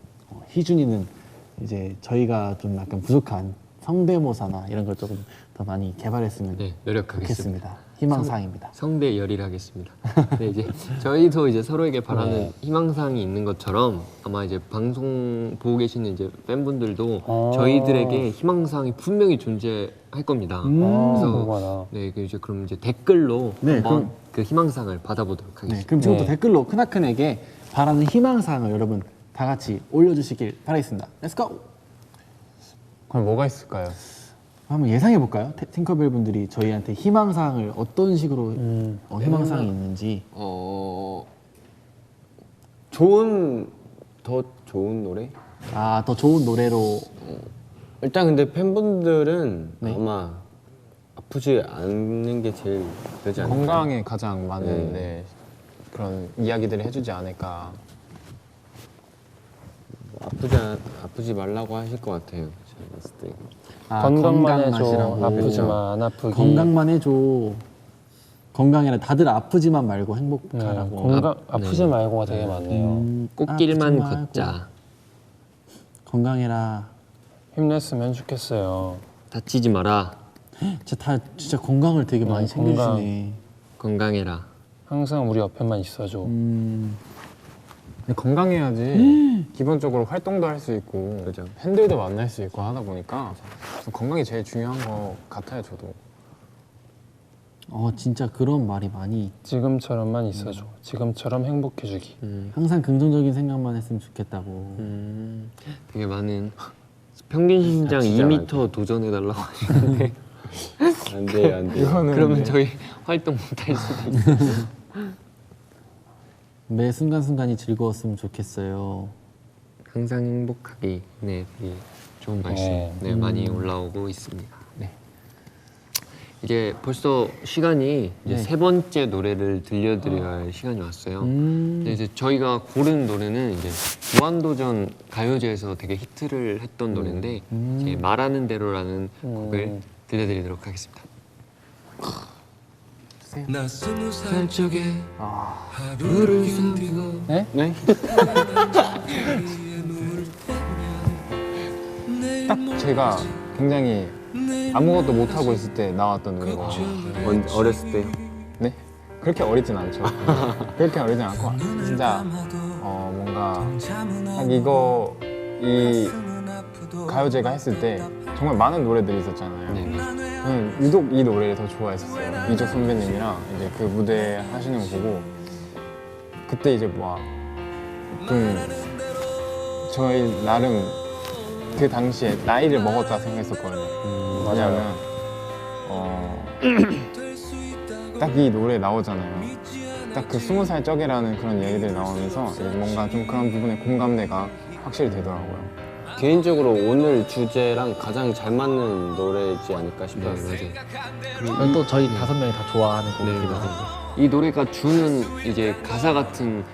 희준이는 이제 저희가 좀 약간 부족한 성대모사나 이런 걸 조금 더 많이 개발했으면 네, 노력하겠습니다. 좋겠습니다. 희망사항입니다. 성대 열일하겠습니다. 네, 이제 저희도 이제 서로에게 바라는 희망사항이 있는 것처럼 아마 이제 방송 보고 계시는 이제 팬분들도 저희들에게 희망사항이 분명히 존재할 겁니다. 그래서 궁금하다. 네, 이제 그럼 이제 댓글로 네, 한번 그 희망사항을 받아보도록 네, 하겠습니다. 그럼 지금부터 네. 댓글로 크나큰에게 바라는 희망사항을 여러분 다 같이 올려주시길 바라겠습니다. Let's go! 그럼 뭐가 있을까요? 한번 예상해 볼까요? 팅커벨 분들이 저희한테 희망사항을 어떤 식으로 희망사항이 있는지. 더 좋은 노래? 더 좋은 노래로. 일단 근데 팬분들은 네. 아마 아프지 않는 게 제일 되지 않을까? 건강에 가장 많은 네, 그런 이야기들을 해주지 않을까. 아프지 말라고 하실 것 같아요. 제가 봤을 때. 건강만 해줘. 건강하시라고. 아프지만 안 아프기. 건강만 해줘. 건강이라 다들 아프지만 말고 네, 행복하라고. 아프지 말고가 되게 많네요. 꽃길만 아프지 말고. 걷자. 건강해라. 힘냈으면 좋겠어요. 다치지 마라. 진짜 건강을 되게 많이 건강. 챙겨주시네. 건강해라. 항상 우리 옆에만 있어줘. 근데 건강해야지 기본적으로 활동도 할 수 있고 그죠. 팬들도 만날 수 있고 하다 보니까 건강이 제일 중요한 것 같아요, 저도. 진짜 그런 말이 많이. 지금처럼만 있어줘. 지금처럼 행복해주기. 항상 긍정적인 생각만 했으면 좋겠다고. 되게 많은 평균 신장 다치지 2m 도전해달라고 하시는데 안 돼요, 안 돼요. 이거는 그러면 네. 저희 활동 못할 수도 있어요. 매 순간순간이 즐거웠으면 좋겠어요. 항상 행복하기. 네, 되게 좋은 말씀 네. 많이 올라오고 있습니다. 네. 이제 벌써 시간이 이제 네. 세 번째 노래를 들려드려야 할 시간이 왔어요. 근데 이제 저희가 고른 노래는 이제 무한도전 가요제에서 되게 히트를 했던 노래인데 이제 말하는 대로라는 곡을 들려드리도록 하겠습니다. 나 20살 적에 하루를 숨기고 네? 네? 딱 제가 굉장히 아무것도 못하고 있을 때 나왔던 노래거든요. 어렸을 때요? 네? 그렇게 어리진 않죠. 그렇게 어리진 않고 진짜 뭔가 딱 이 가요제가 했을 때 정말 많은 노래들이 있었잖아요. 네. 저는 유독 이 노래를 더 좋아했었어요. 이적 선배님이랑 이제 그 무대 하시는 거 보고 그때 이제 좀 저희 나름 그 당시에 나이를 먹었다 생각했었거든요. 왜냐면 딱 이 노래 나오잖아요. 딱 그 20살 적이라는 그런 얘기들이 나오면서 이제 뭔가 좀 그런 부분에 공감대가 확실히 되더라고요. 개인적으로 오늘 주제랑 가장 잘 맞는 노래이지 않을까 싶어요. 이건 또 저희 5명이 다 좋아하는 곡이기도 네, 하고. 이 노래가 주는 이제 가사 같은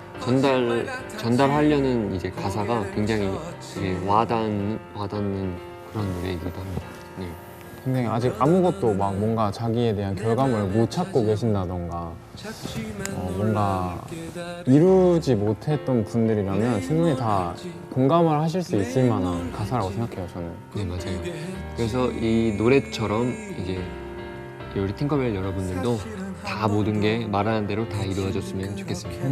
전달하려는 이제 가사가 굉장히 되게 와닿는 그런 노래이기도 합니다. 네. 굉장히 아직 아무것도 뭔가 자기에 대한 결과물을 못 찾고 계신다던가 뭔가 이루지 못했던 분들이라면 충분히 다 공감을 하실 수 있을 만한 가사라고 생각해요, 저는. 네, 맞아요. 그래서 이 노래처럼 이제 우리 팅커벨 여러분들도 다 모든 게 말하는 대로 다 이루어졌으면 좋겠습니다.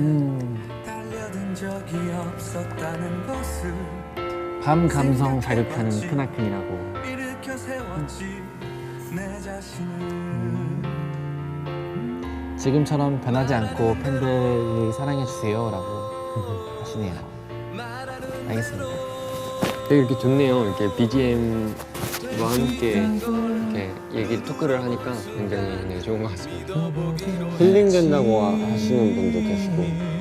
밤 감성 자극하는 크나큰이라고. 지금처럼 변하지 않고 팬들을 사랑해주세요라고 하시네요. 알겠습니다. 되게 이렇게 좋네요. 이렇게 BGM과 함께 이렇게 토크를 하니까 굉장히 좋은 것 같습니다. 힐링된다고 하시는 분도 계시고.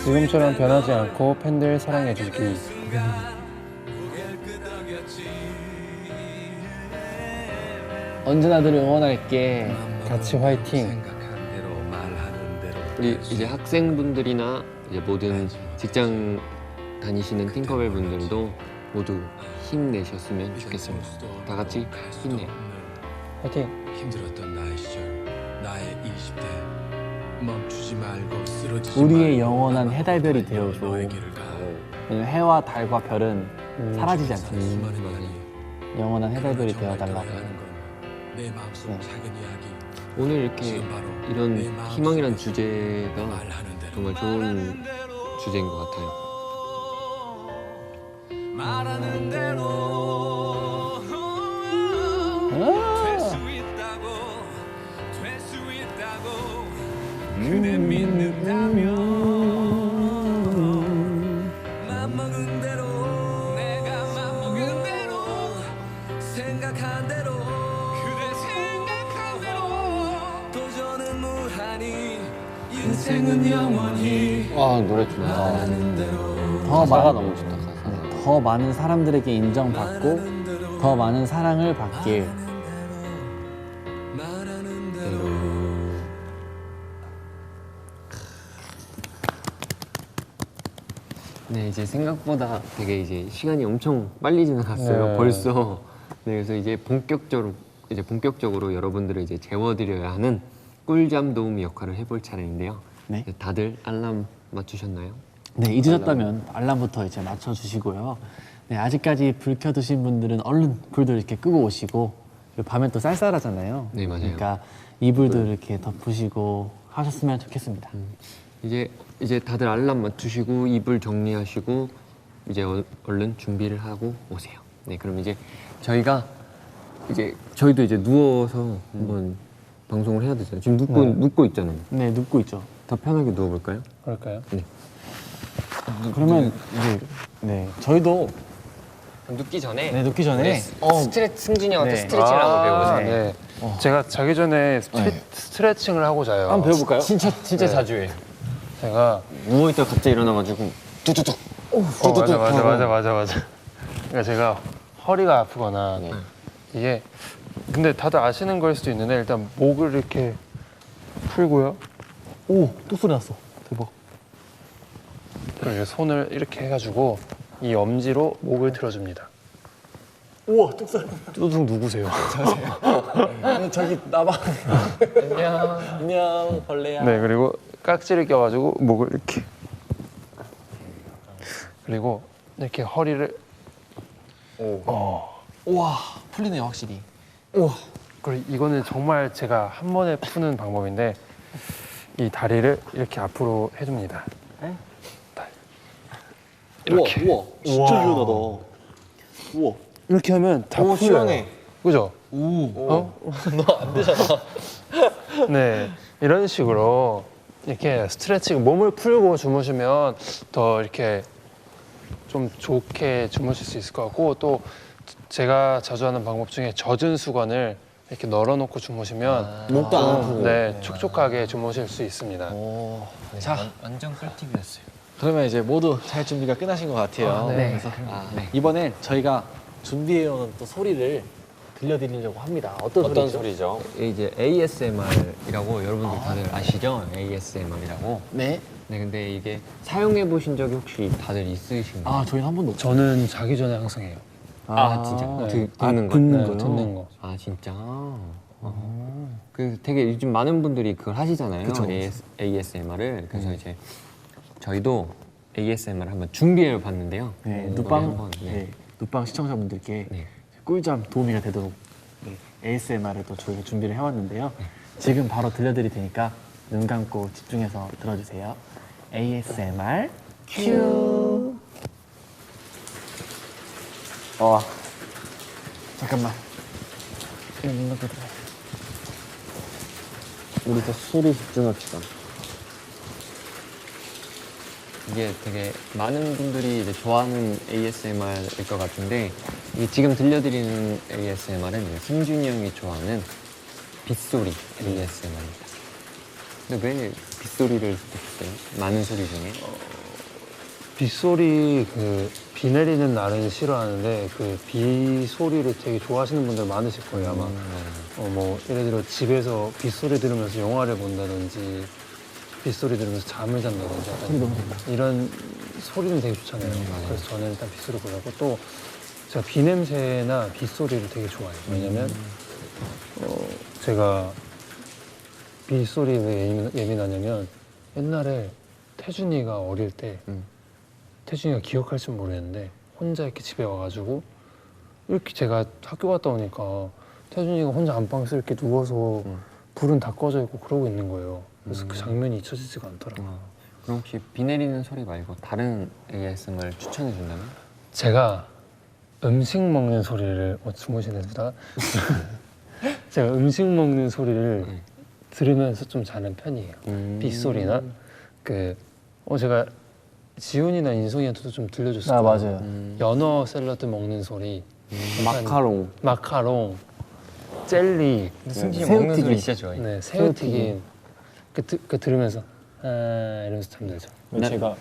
지금처럼 변하지 않고 팬들 사랑해주기. 언제나 늘 응원할게. 같이 화이팅. 생각한 대로 말하는 대로 우리 이제 학생분들이나 이제 모든 직장 다니시는 팅커벨 분들도 모두 힘내셨으면 좋겠습니다. 다 같이 힘내요. 화이팅. 힘들었던 나의 시절 나의 20대 멈추지 말고 쓰러지지 우리의 말고 영원한 해달별이 되어줘. 너의 길을 가 왜냐면 해와 달과 별은 사라지지 않잖아요. 수많은 말이 영원한 해달별이 되어달라고. 하는 건 내 마음속 작은 이야기 오늘 이렇게 지금 바로 이런 내 마음속 희망이란 주제가 말하는 대로 정말 좋은 주제인 것 같아요. 말하는 대로 될 수 있다고 될 수 있다고 그대 믿는다면 맘먹은 대로 내가 맘먹은 대로 생각한 대로 그대 생각한 대로 도전은 무한히 인생은 영원히 아 노래 좋다. 가사가 너무 좋다. 가사. 더 많은 사람들에게 인정받고 더 많은 사랑을 받길. 말하는 대로 네, 이제 생각보다 되게 이제 시간이 엄청 빨리 지나갔어요. 네. 벌써. 네, 그래서 이제 본격적으로 여러분들을 이제 재워드려야 하는 꿀잠 도우미 역할을 해볼 차례인데요. 네. 다들 알람 맞추셨나요? 네, 잊으셨다면 알람부터 이제 맞춰주시고요. 네, 아직까지 불 켜두신 분들은 얼른 불도 이렇게 끄고 오시고, 그리고 밤엔 또 쌀쌀하잖아요. 네, 맞아요. 그러니까 이불도 이렇게 덮으시고 하셨으면 좋겠습니다. 이제 다들 알람 맞추시고 이불 정리하시고 이제 얼른 준비를 하고 오세요. 네, 그럼 이제 저희도 이제 누워서 한번 방송을 해야 되잖아요. 지금 눕고 있잖아요. 네, 눕고 있죠. 더 편하게 누워볼까요? 그럴까요? 그러면 이제 네, 저희도 눕기 전에 네, 눕기 전에 승준이 형한테 네. 스트레칭을 한번 배워보세요. 네. 제가 자기 전에 스트레칭을 하고 자요. 한번 배워볼까요? 진짜 자주 해. 제가 누워있다가 갑자기 일어나가지고 뚜뚜뚜 맞아. 그러니까 제가 허리가 아프거나 이게 근데 다들 아시는 걸 수도 있는데 일단 목을 이렇게 풀고요. 오, 또 소리 났어. 대박. 그리고 손을 이렇게 해가지고 이 엄지로 목을 틀어줍니다. 우와, 뚝살. 뚜둥 누구세요? 저기 나봐. 안녕, 벌레야. 네, 그리고 깍지를 껴가지고 목을 이렇게 그리고 이렇게 허리를 우와, 풀리네요, 확실히. 그리고 이거는 정말 제가 한 번에 푸는 방법인데 이 다리를 이렇게 앞으로 해줍니다. 이렇게. 우와, 진짜 유연하다. 우와. 이렇게 하면 다 풀려요. 시원해. 그죠? 너 안 되잖아. 네, 이런 식으로 이렇게 스트레칭, 몸을 풀고 주무시면 더 이렇게 좀 좋게 주무실 수 있을 것 같고 또 제가 자주 하는 방법 중에 젖은 수건을 이렇게 널어놓고 주무시면 목도 안 아프고. 네, 촉촉하게 주무실 수 있습니다. 자, 완전 꿀팁이었어요. 그러면 이제 모두 잘 준비가 끝나신 것 같아요. 네. 그래서 이번엔 저희가 준비해온 또 소리를 들려드리려고 합니다. 어떤 소리죠? 이제 ASMR이라고 여러분들 다들 아시죠? ASMR이라고. 네. 네, 근데 이게 사용해 보신 적이 혹시 다들 있으신가요? 아, 저희는 한 번도 없죠. 저는 자기 전에 항상 해요. 진짜 네. 듣는 거. 듣는 네, 거요? 듣는 거. 아 진짜. 그 되게 요즘 많은 분들이 그걸 하시잖아요. 그쵸. ASMR을. 그래서 이제 저희도 ASMR 을 한번 준비해 봤는데요. 네, 이번에 눕방, 한번, 네, 눕방 시청자분들께 네. 꿀잠 도우미가 되도록 ASMR을 또 저희가 준비를 해왔는데요. 지금 바로 들려드릴 테니까 눈 감고 집중해서 들어주세요. ASMR 큐. 잠깐만. 그냥 눈 감고 들어. 우리 또 소리 집중합시다. 이게 되게 많은 분들이 이제 좋아하는 ASMR일 것 같은데 이 지금 들려드리는 ASMR은 이제 승준이 형이 좋아하는 빗소리 빗소리 비 내리는 날은 싫어하는데 그 비 소리를 되게 좋아하시는 분들 많으실 거예요 아마. 뭐 예를 들어 집에서 빗소리 들으면서 영화를 본다든지 빗소리 들으면서 잠을 잔다든지 약간 이런 소리는 되게 좋잖아요. 그래서 저는 일단 빗소리 골랐고 또 제가 비 냄새나 빗소리를 되게 좋아해요. 왜냐면 제가 빗소리에 왜 예민하냐면 옛날에 태준이가 어릴 때 태준이가 기억할지 모르겠는데 혼자 이렇게 집에 와가지고 이렇게 제가 학교 갔다 오니까 태준이가 혼자 안방에서 이렇게 누워서 불은 다 꺼져 있고 그러고 있는 거예요. 그래서 그 장면이 잊혀지지가 않더라고요. 그럼 혹시 비 내리는 소리 말고 다른 ASMR 추천해 준다면? 제가 음식 먹는 소리를 주무시는다. 제가 음식 먹는 소리를 들으면서 좀 자는 편이에요. 빗소리나 제가 지훈이나 인성이한테도 좀 들려줬어요. 아 맞아요. 연어 샐러드 먹는 소리, 마카롱. jel리, 승진이 먹는 소리 진짜 좋아해. 네, 새우튀김. 그 들으면서 이러면서 잠들죠. 왜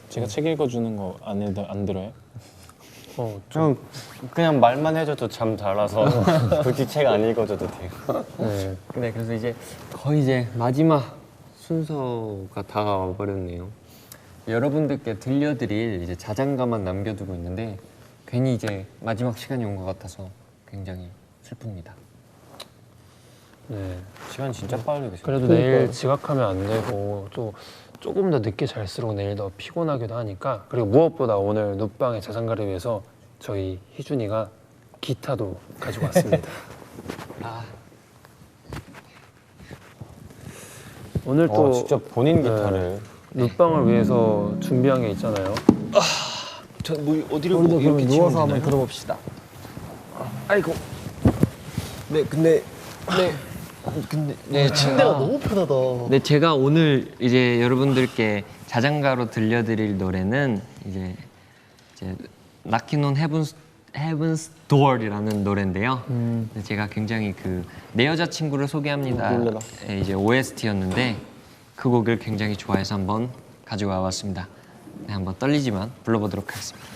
제가 책 읽어주는 거 안 들어요? 좀 그냥 말만 해줘도 잠 잘 와서 굳이 책 안 읽어줘도 돼요. 네. 네, 그래서 이제 거의 이제 마지막 순서가 다가와 버렸네요. 여러분들께 들려드릴 이제 자장가만 남겨두고 있는데 괜히 이제 마지막 시간이 온 것 같아서 굉장히 슬픕니다. 네. 시간 진짜 빨리 가시네. 그래도 내일 지각하면 안 되고 또 조금 더 늦게 잘수록 내일 더 피곤하기도 하니까 그리고 무엇보다 오늘 눕방의 자장가를 위해서 저희 희준이가 기타도 가지고 왔습니다. 오늘 또 직접 본인 기타를. 눕방을 위해서 준비한 게 있잖아요. 저뭐 어디를 우리도 그럼 누워서 한번 들어봅시다. 아이고. 네, 근데 침대가 너무 편하다. 네, 제가 오늘 이제 여러분들께 자장가로 들려드릴 노래는 이제 Knocking on Heaven's Door이라는 노래인데요. 네, 제가 굉장히 내 여자친구를 소개합니다. 이제 OST였는데 그 곡을 굉장히 좋아해서 한번 가지고 와봤습니다. 네, 한번 떨리지만 불러보도록 하겠습니다.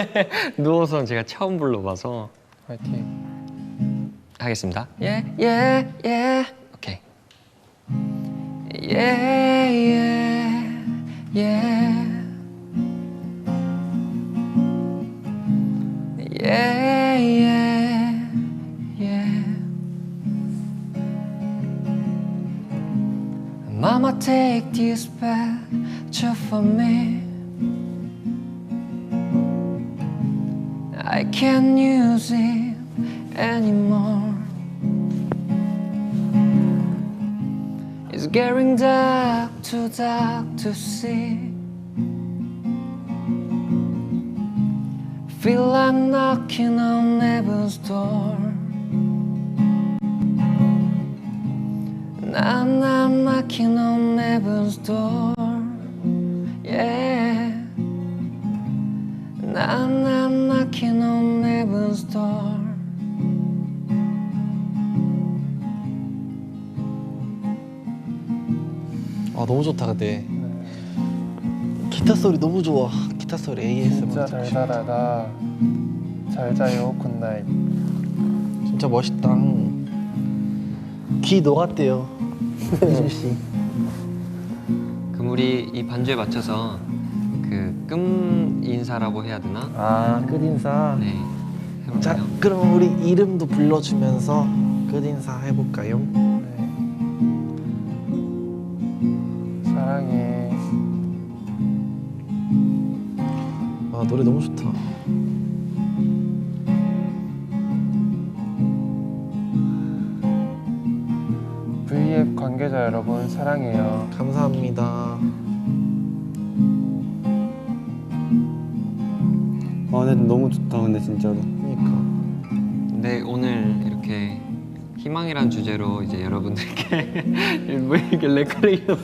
네. 누워서 제가 처음 불러봐서 화이팅. 하겠습니다. Yeah, yeah, yeah. 오케이. Yeah, yeah, yeah. Yeah, yeah, yeah. Mama, take this picture for me. I can't use it anymore. It's getting dark to see. Feel like knocking on heaven's door. Now I'm knocking on heaven's door. Yeah. Now I'm knocking on heaven's door. 아 너무 좋다 근데. 기타 소리 너무 좋아. 기타 소리 ASMR. 진짜 달달하다. 잘 자요 굿나잇. 진짜 멋있다. 귀 녹았대요. 희준 씨. 그럼 우리 이 반주에 맞춰서 끔 인사라고 해야 되나? 끝인사. 네. 해볼까요? 자, 그럼 우리 이름도 불러주면서 끝인사 해볼까요? 사랑해. 아 노래 너무 좋다. V앱 관계자 여러분 사랑해요. 감사합니다. 근데 너무 좋다. 근데 진짜로. 그러니까. 네, 오늘 이렇게 희망이란 주제로 이제 여러분들께 뭐 이렇게 레크레이션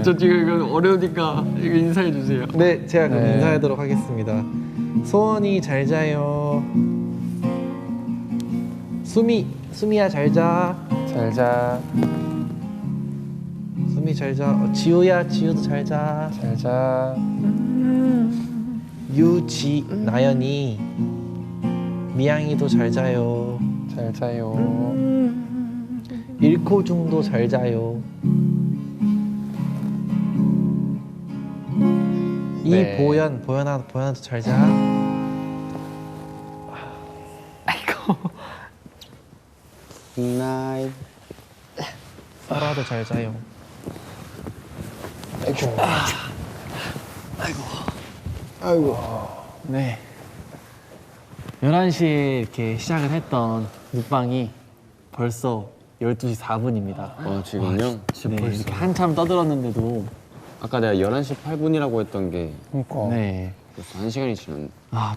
저 지금 이거 어려우니까 이거 인사해 주세요. 네, 제가 그럼 네. 인사하도록 하겠습니다. 소원이 잘 자요. 수미 수미야 잘 자. 잘 자. 수미 잘 자. 지우야 지우도 잘 자. 잘 자. 유지 나연이 미양이도 잘 자요. 잘 자요. 일코중도 잘 자요. 네. 보연아도 잘 자. 굿나잇. 설아도 잘 자요. 네. 11시에 이렇게 시작을 했던 눕방이 벌써 12시 4분입니다. 지금요? 네, 이렇게 한참 떠들었는데도 아까 내가 11시 8분이라고 했던 게 그러니까. 네. 벌써 1시간이 지났네.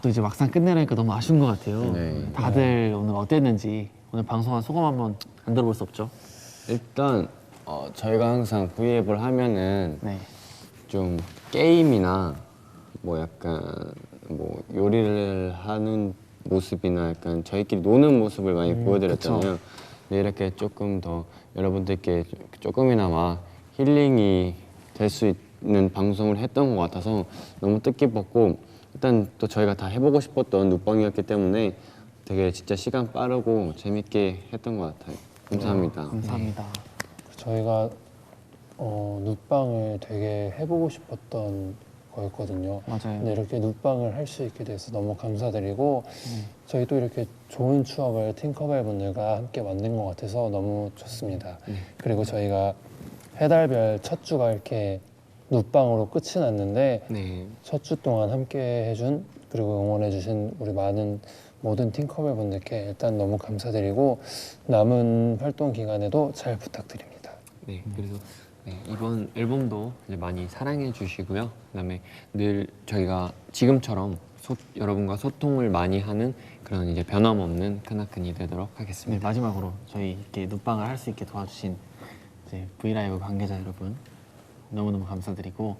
또 이제 막상 끝내려니까 너무 아쉬운 것 같아요. 네. 다들 오늘 어땠는지 오늘 방송한 소감 한번 안 들어볼 수 없죠? 일단 저희가 항상 V앱을 하면은 네. 좀 게임이나 뭐 약간 뭐 요리를 하는 모습이나 약간 저희끼리 노는 모습을 많이 보여드렸잖아요. 근데 이렇게 조금 더 여러분들께 조금이나마 힐링이 될 수 있는 방송을 했던 것 같아서 너무 뜻깊었고, 일단 또 저희가 다 해보고 싶었던 눕방이었기 때문에 되게 진짜 시간 빠르고 재밌게 했던 것 같아요. 감사합니다. 감사합니다. 저희가 눕방을 되게 해보고 싶었던 거였거든요. 맞아요. 근데 이렇게 눕방을 할 수 있게 돼서 너무 감사드리고 저희 또 이렇게 좋은 추억을 팅커벨 분들과 함께 만든 것 같아서 너무 좋습니다. 그리고 저희가 해달별 첫 주가 이렇게 눕방으로 끝이 났는데 네. 첫 주 동안 함께 해준 그리고 응원해주신 우리 많은 모든 팅커벨 분들께 일단 너무 감사드리고 남은 활동 기간에도 잘 부탁드립니다. 네, 그래서 이번 앨범도 이제 많이 사랑해 주시고요. 그다음에 늘 저희가 지금처럼 여러분과 소통을 많이 하는 그런 이제 변함없는 크나큰이 되도록 네, 하겠습니다. 마지막으로 저희 이렇게 눕방을 할 수 있게 도와주신 이제 브이라이브 관계자 여러분 너무너무 감사드리고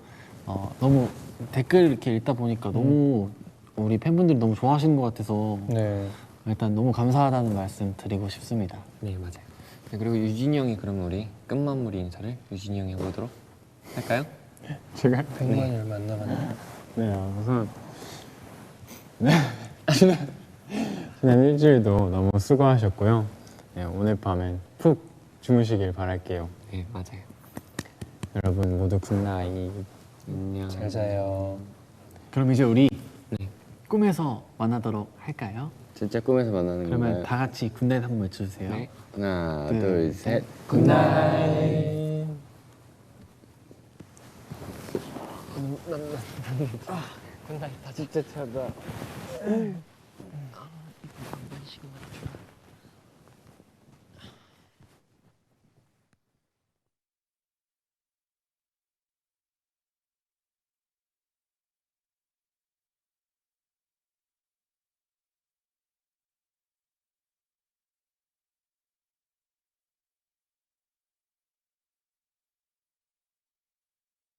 너무 댓글 이렇게 읽다 보니까 너무 우리 팬분들이 너무 좋아하시는 것 같아서 네. 일단 너무 감사하다는 말씀 드리고 싶습니다. 네, 맞아요. 네, 그리고 유진이 형이 그러면 우리 끝마무리 인사를 유진이 형이 해보도록 할까요? 제가 100만을 만나면 네, 우선 지난 일주일도 너무 수고하셨고요. 네, 오늘 밤엔 푹 주무시길 바랄게요. 네, 맞아요. 여러분 모두 굿나잇. 안녕. 잘 자요. 그럼 이제 우리 네. 꿈에서 만나도록 할까요? 진짜 꿈에서 만나는 그러면 건가요? 다 같이 굿나잇 한번 외쳐주세요. 네. 하나, 둘, 둘, 셋. 굿나잇. 굿나잇 다 진짜 차다.